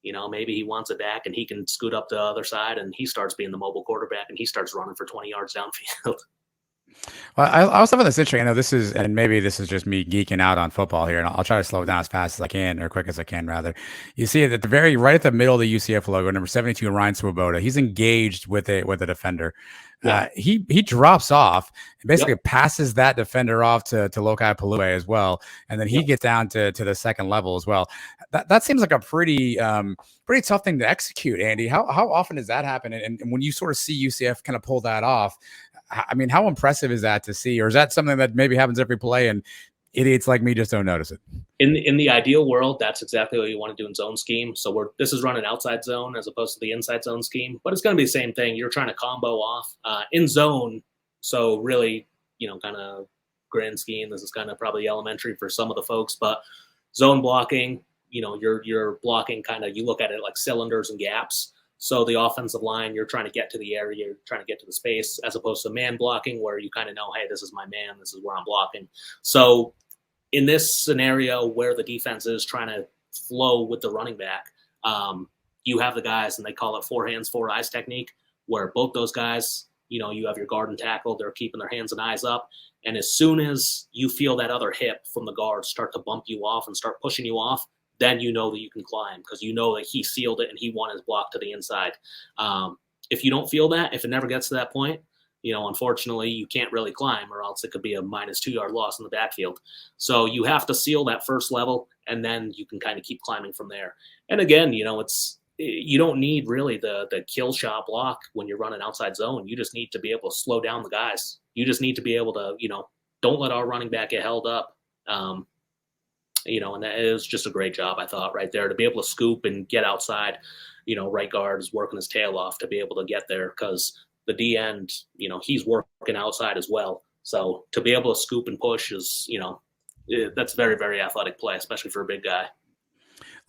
Maybe he wants it back and he can scoot up the other side and he starts being the mobile quarterback and he starts running for 20 yards downfield.
Well, I also find this interesting. I know maybe this is just me geeking out on football here, and I'll try to slow it down as fast as I can, or quick as I can, rather. You see it at right at the middle of the UCF logo, number 72, Ryan Swoboda. He's engaged with a defender. Yeah. He drops off and basically passes that defender off to Lokai Palue as well, and then he gets down to the second level as well. That seems like a pretty tough thing to execute, Andy. How often does that happen? And when you sort of see UCF kind of pull that off, how impressive is that to see? Or is that something that maybe happens every play and idiots like me just don't notice it?
In the ideal world, that's exactly what you want to do in zone scheme. So this is running outside zone as opposed to the inside zone scheme, but it's going to be the same thing. You're trying to combo off in zone. So really, kind of grand scheme. This is kind of probably elementary for some of the folks, but zone blocking, you're blocking kind of, you look at it like cylinders and gaps. So the offensive line, you're trying to get to the area, you're trying to get to the space, as opposed to man blocking where you kind of know, hey, this is my man, this is where I'm blocking. So in this scenario where the defense is trying to flow with the running back, you have the guys, and they call it 4 hands, 4 eyes technique, where both those guys, you have your guard and tackle, they're keeping their hands and eyes up. And as soon as you feel that other hip from the guard start to bump you off and start pushing you off, then you know that you can climb, because you know that he sealed it and he won his block to the inside. If you don't feel that, if it never gets to that point, unfortunately, you can't really climb, or else it could be a -2 yard loss in the backfield. So you have to seal that first level, and then you can kind of keep climbing from there. And again, you don't need really the kill shot block when you're running outside zone. You just need to be able to slow down the guys. You just need to be able to, don't let our running back get held up. And that is just a great job, I thought, right there, to be able to scoop and get outside. Right guard is working his tail off to be able to get there, because the D end, he's working outside as well. So to be able to scoop and push is, that's very, very athletic play, especially for a big guy.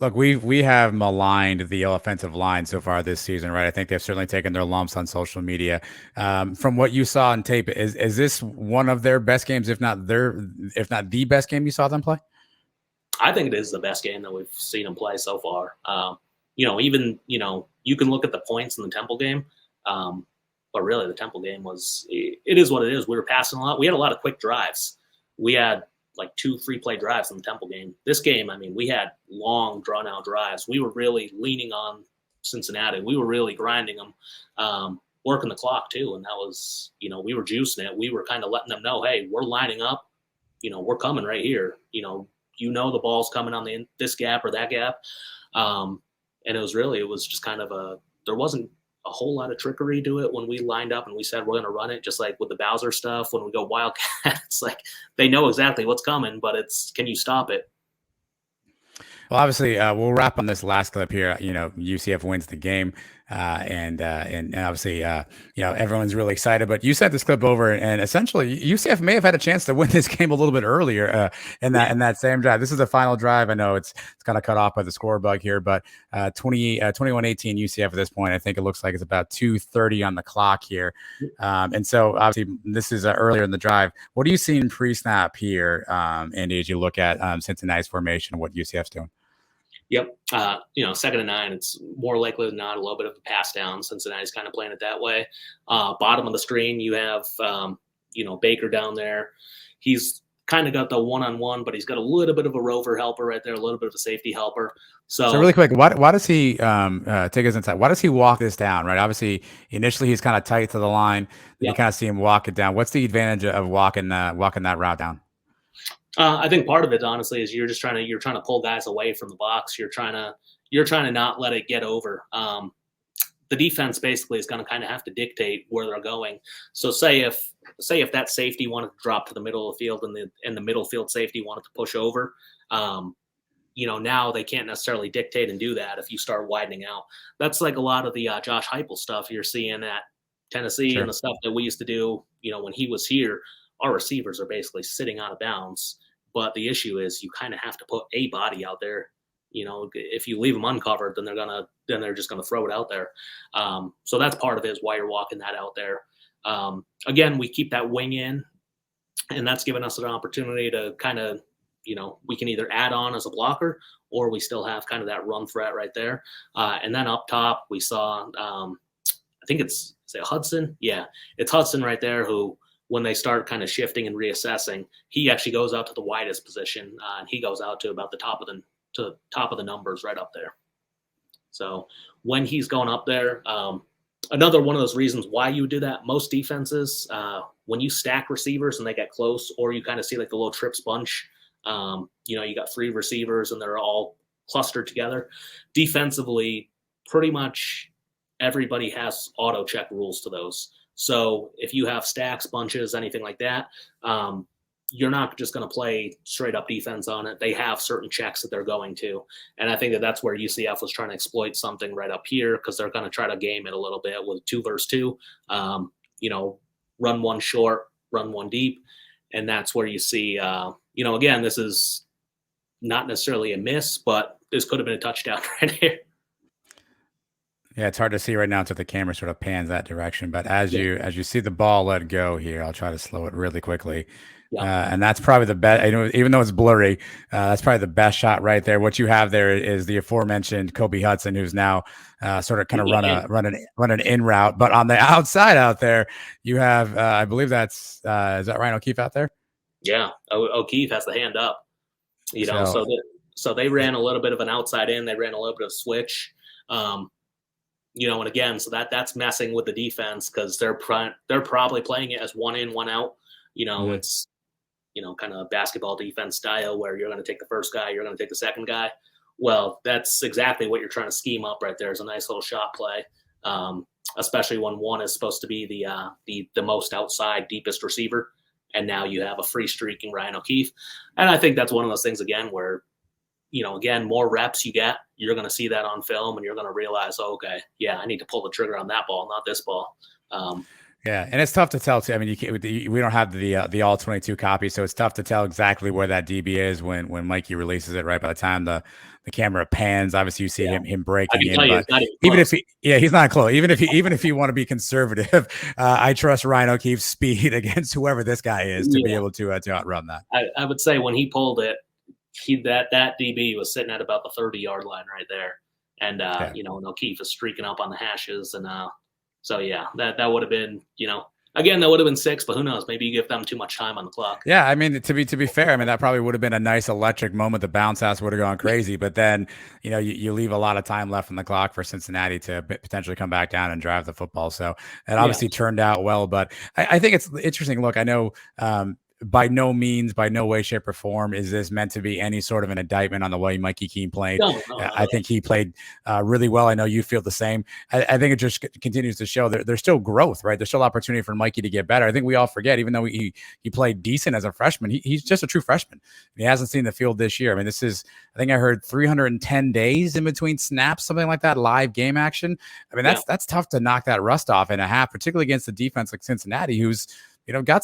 Look, we have maligned the offensive line so far this season, right? I think they've certainly taken their lumps on social media. From what you saw on tape, is this one of their best games, if not the best game you saw them play?
I think it is the best game that we've seen them play so far. Even you can look at the points in the Temple game, but really the Temple game it is what it is. We were passing a lot. We had a lot of quick drives. We had like 2 3-play drives in the Temple game. This game, we had long, drawn-out drives. We were really leaning on Cincinnati. We were really grinding them, working the clock too, and that was, we were juicing it. We were kind of letting them know, hey, we're lining up. We're coming right here. The ball's coming on this gap or that gap, and it was just kind of there wasn't a whole lot of trickery to it when we lined up and we said we're going to run it, just like with the Bowser stuff. When we go Wildcat, it's like they know exactly what's coming, but can you stop it?
Well, obviously, we'll wrap on this last clip here. UCF wins the game, and obviously, everyone's really excited. But you sent this clip over, and essentially, UCF may have had a chance to win this game a little bit earlier in that same drive. This is the final drive. I know it's kind of cut off by the score bug here, but 21-18 UCF at this point. I think it looks like it's about 2:30 on the clock here, and so obviously, this is earlier in the drive. What do you see in pre-snap here, Andy, as you look at Cincinnati's formation and what UCF's doing?
Yep. 2nd and 9, it's more likely than not a little bit of a pass down. Cincinnati's kind of playing it that way. Bottom of the screen, you have, Baker down there. He's kind of got the one-on-one, but he's got a little bit of a rover helper right there, a little bit of a safety helper. So
really quick, why does he take us inside? Why does he walk this down, right? Obviously, initially he's kind of tight to the line. Yep. You kind of see him walk it down. What's the advantage of walking that route down?
I think part of it, honestly, is you're trying to pull guys away from the box. You're trying to not let it get over. The defense basically is going to kind of have to dictate where they're going. So say if that safety wanted to drop to the middle of the field and the middle field safety wanted to push over, now they can't necessarily dictate and do that if you start widening out. That's like a lot of the Josh Heupel stuff you're seeing at Tennessee. Sure. And the stuff that we used to do, when he was here. Our receivers are basically sitting out of bounds, but the issue is you kind of have to put a body out there. If you leave them uncovered, then they're just gonna throw it out there. So that's part of it, is why you're walking that out there. Again, we keep that wing in, and that's given us an opportunity to kind of, we can either add on as a blocker, or we still have kind of that run threat right there. And then up top, we saw, I think is it Hudson? Yeah, it's Hudson right there who, when they start kind of shifting and reassessing, he actually goes out to the widest position, and he goes out to about the top of the numbers right up there. So when he's going up there, another one of those reasons why you would do that, most defenses, when you stack receivers and they get close, or you kind of see like the little trips bunch, you got 3 receivers and they're all clustered together. Defensively, pretty much everybody has auto check rules to those. So if you have stacks, bunches, anything like that, you're not just going to play straight up defense on it. They have certain checks that they're going to. And I think that's where UCF was trying to exploit something right up here, because they're going to try to game it a little bit with 2 versus 2, run one short, run one deep. And that's where you see, again, this is not necessarily a miss, but this could have been a touchdown right here.
Yeah, it's hard to see right now until the camera sort of pans that direction. But as
Yeah.
you see the ball let go here, I'll try to slow it really quickly.
Yeah.
And that's probably the best. Even though it's blurry, that's probably the best shot right there. What you have there is the aforementioned Kobe Hudson, who's now sort of kind of run an in route. But on the outside out there, you have I believe that's is that Ryan O'Keefe out there?
Yeah, O'Keefe has the hand up. So they ran a little bit of an outside in. They ran a little bit of switch. And again, so that's messing with the defense because they're probably playing it as one in, one out. It's kind of basketball defense style where you're going to take the first guy, you're going to take the second guy. Well, that's exactly what you're trying to scheme up right there. Is a nice little shot play, especially when one is supposed to be the most outside, deepest receiver, and now you have a free streaking Ryan O'Keefe. And I think that's one of those things again where, again, more reps you get, you're going to see that on film and you're going to realize, oh, okay, yeah, I need to pull the trigger on that ball, not this ball.
Yeah, and it's tough to tell too. I mean, we don't have the all 22 copy, so it's tough to tell exactly where that DB is when Mikey releases it. Right by the time the camera pans, obviously you see him breaking in. But even if he's not close. Even if you want to be conservative, I trust Ryan O'Keefe's speed against whoever this guy is to be able to outrun that.
I would say when he pulled it, that DB was sitting at about the 30-yard line right there, and and O'Keefe is streaking up on the hashes, and so yeah, that would have been again that would have been 6, but who knows? Maybe you give them too much time on the clock.
Yeah, I mean to be fair, I mean that probably would have been a nice electric moment. The bounce house would have gone crazy, but then you leave a lot of time left on the clock for Cincinnati to potentially come back down and drive the football. So it obviously turned out well, but I think it's interesting. Look, I know. By no means, by no way, shape, or form is this meant to be any sort of an indictment on the way Mikey Keene played.
No,
I think he played really well. I know you feel the same. I think it just continues to show that there's still growth, right? There's still opportunity for Mikey to get better. I think we all forget, even though he played decent as a freshman, he's just a true freshman. He hasn't seen the field this year. I mean, I think I heard 310 days in between snaps, something like that, live game action. I mean, that's tough to knock that rust off in a half, particularly against the defense like Cincinnati, who's they got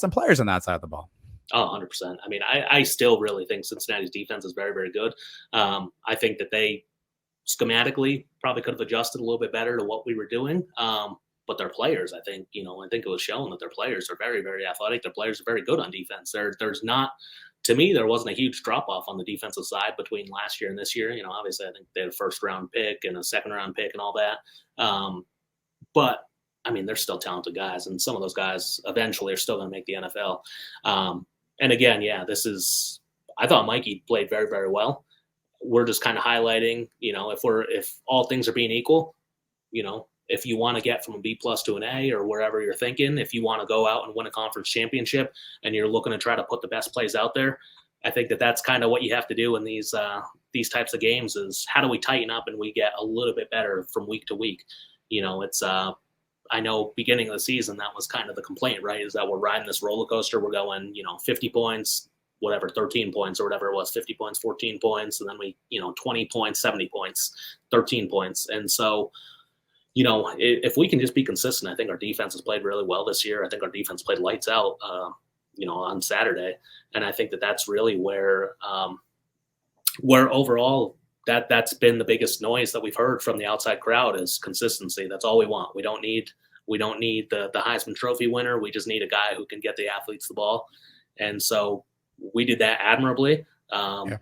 some players on that side of the ball.
Oh, 100%. I mean, I still really think Cincinnati's defense is very, very good. I think that they schematically probably could have adjusted a little bit better to what we were doing. But their players, I think it was shown that their players are very, very athletic. Their players are very good on defense. There's not, to me, there wasn't a huge drop off on the defensive side between last year and this year. Obviously I think they had a first round pick and a second round pick and all that. But I mean, they're still talented guys, and some of those guys eventually are still going to make the NFL. And again, I thought Mikey played very, very well. We're just kind of highlighting, if all things are being equal, if you want to get from a B+ to an A or wherever you're thinking, if you want to go out and win a conference championship and you're looking to try to put the best plays out there, I think that's kind of what you have to do in these types of games is how do we tighten up and we get a little bit better from week to week. I know beginning of the season, that was kind of the complaint, right? Is that we're riding this roller coaster. We're going, 50 points, whatever, 13 points or whatever it was, 50 points, 14 points. And then 20 points, 70 points, 13 points. And so, if we can just be consistent, I think our defense has played really well this year. I think our defense played lights out, on Saturday. And I think that's really where overall, that's been the biggest noise that we've heard from the outside crowd is consistency. That's all we want. We don't need the Heisman Trophy winner. We just need a guy who can get the athletes the ball. And so we did that admirably. We're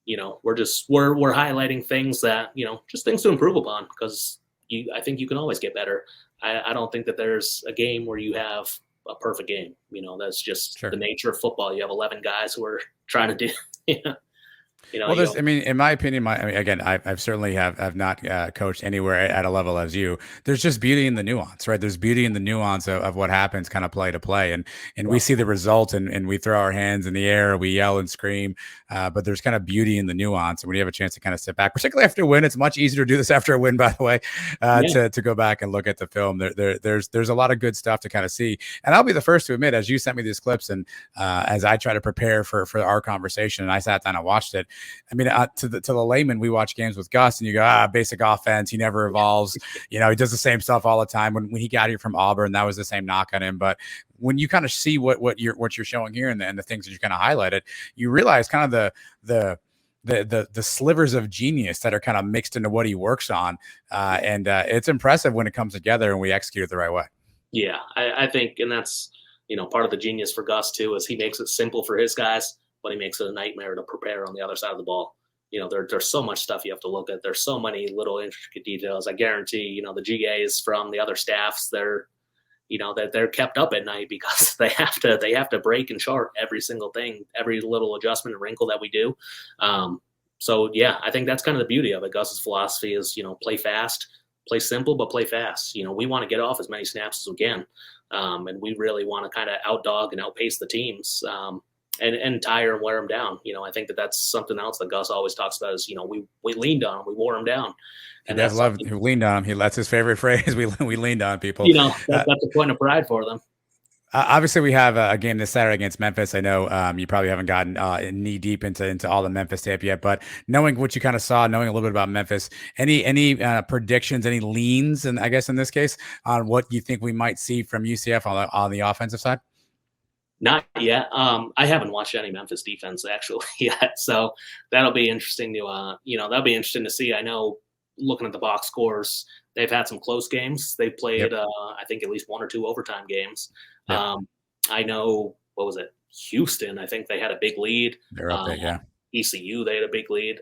highlighting things that, just things to improve upon because I think you can always get better. I don't think that there's a game where you have a perfect game. That's just the nature of football. You have 11 guys who are trying to do,
Well, in my opinion, I've certainly have not coached anywhere at a level as you. There's just beauty in the nuance, right? There's beauty in the nuance of what happens kind of play to play. And we see the result and we throw our hands in the air, we yell and scream. But there's kind of beauty in the nuance. And when you have a chance to kind of sit back, particularly after a win, it's much easier to do this after a win, by the way, to go back and look at the film. There's a lot of good stuff to kind of see. And I'll be the first to admit, as you sent me these clips and as I try to prepare for our conversation and I sat down and watched it, I mean, to the layman, we watch games with Gus, and you go, basic offense. He never evolves. He does the same stuff all the time. When he got here from Auburn, that was the same knock on him. But when you kind of see what you're showing here and the things that you kind of highlighted, you realize kind of the slivers of genius that are kind of mixed into what he works on. And it's impressive when it comes together and we execute it the right way.
Yeah, I think, and that's, part of the genius for Gus too, is he makes it simple for his guys, but he makes it a nightmare to prepare on the other side of the ball. There's so much stuff you have to look at. There's so many little intricate details. I guarantee, the GAs from the other staffs, they're kept up at night because they have to break and chart every single thing, every little adjustment and wrinkle that we do. So yeah, I think that's kind of the beauty of it. Gus's philosophy is, play fast, play simple, but play fast. We want to get off as many snaps as we can. And we really want to kind of outdog and outpace the teams, and tire and wear them down. I think that's something else that Gus always talks about is, we leaned on him, we wore him down.
And that's he leaned on him. That's his favorite phrase. We leaned on people.
That's a point of pride for them.
Obviously, we have a game this Saturday against Memphis. I know you probably haven't gotten knee deep into all the Memphis tape yet, but knowing what you kind of saw, knowing a little bit about Memphis, any predictions, any leans, and I guess in this case, on what you think we might see from UCF on the offensive side?
Not yet. I haven't watched any Memphis defense actually yet, so that'll be interesting to see. I know, looking at the box scores, they've had some close games. They've played, I think, at least one or two overtime games. Yep. I know, what was it? Houston, I think they had a big lead.
They're up there, yeah.
ECU, they had a big lead.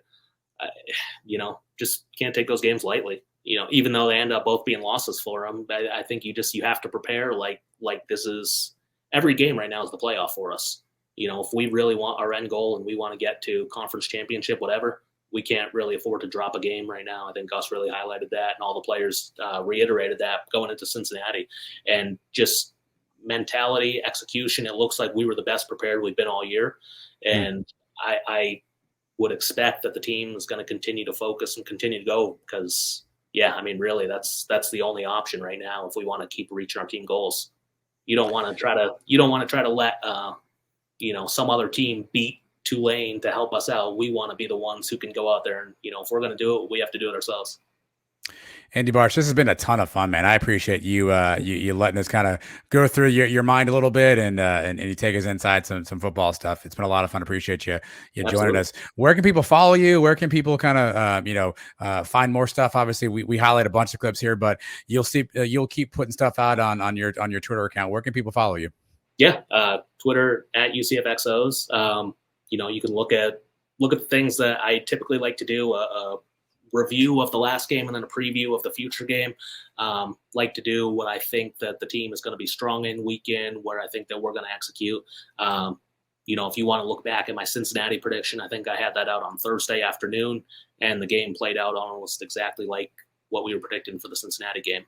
Just can't take those games lightly. Even though they end up both being losses for them, I think you have to prepare like this is every game right now is the playoff for us. If we really want our end goal and we want to get to conference championship, whatever, we can't really afford to drop a game right now. I think Gus really highlighted that, and all the players reiterated that going into Cincinnati. And just mentality, execution, it looks like we were the best prepared we've been all year. And I would expect that the team is going to continue to focus and continue to go because, really that's the only option right now if we want to keep reaching our team goals. You don't want to try to let some other team beat Tulane to help us out. We want to be the ones who can go out there and, if we're going to do it, we have to do it ourselves.
Andy Barch, this has been a ton of fun, man. I appreciate you you letting us kind of go through your mind a little bit and you take us inside some football stuff. It's been a lot of fun. Appreciate you joining us. Where can people follow you? Where can people kind of find more stuff? Obviously, we highlight a bunch of clips here, but you'll keep putting stuff out on your Twitter account. Where can people follow you?
Yeah, Twitter at UCFXOS. You can look at the things that I typically like to do, a review of the last game and then a preview of the future game. Like to do what I think that the team is going to be strong in week in, where I think that we're going to execute. If you want to look back at my Cincinnati prediction, I think I had that out on Thursday afternoon, and the game played out almost exactly like what we were predicting for the Cincinnati game.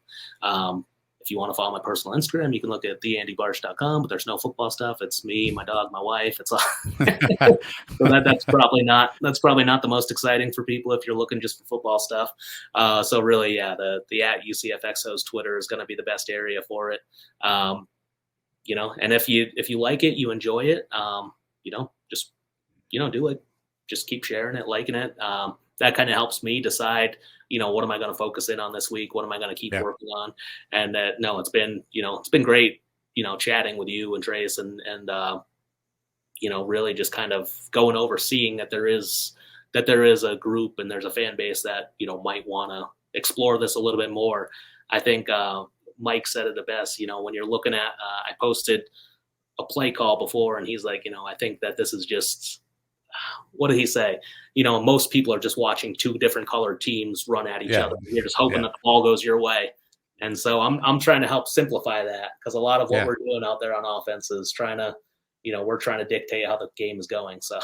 If you want to follow my personal Instagram, you can look at theandybarch.com, but there's no football stuff. It's me, my dog, my wife. It's all. So that's probably not the most exciting for people if you're looking just for football stuff. So really, yeah, the at UCFXOS Twitter is going to be the best area for it. And if you like it, you enjoy it, just do it. Just keep sharing it, liking it. That kind of helps me decide, what am I going to focus in on this week? What am I going to keep working on? And it's been great, chatting with you and Trace and really just kind of going over, seeing that there is a group and there's a fan base that, might want to explore this a little bit more. I think Mike said it the best, when you're looking at, I posted a play call before and he's like, I think that this is just, what did he say? Most people are just watching two different colored teams run at each other. You're just hoping that the ball goes your way. And so I'm trying to help simplify that, because a lot of what we're doing out there on offense is we're trying to dictate how the game is going. So.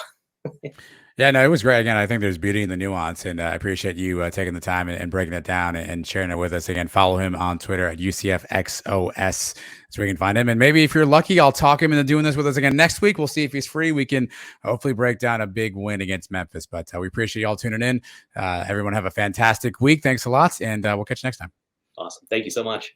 Yeah, no, it was great. Again, I think there's beauty in the nuance, and I appreciate you taking the time and breaking it down and sharing it with us. Again, follow him on Twitter at UCFXOS so we can find him. And maybe if you're lucky, I'll talk him into doing this with us again next week. We'll see if he's free. We can hopefully break down a big win against Memphis. But we appreciate y'all tuning in. Everyone have a fantastic week. Thanks a lot, and we'll catch you next time.
Awesome. Thank you so much.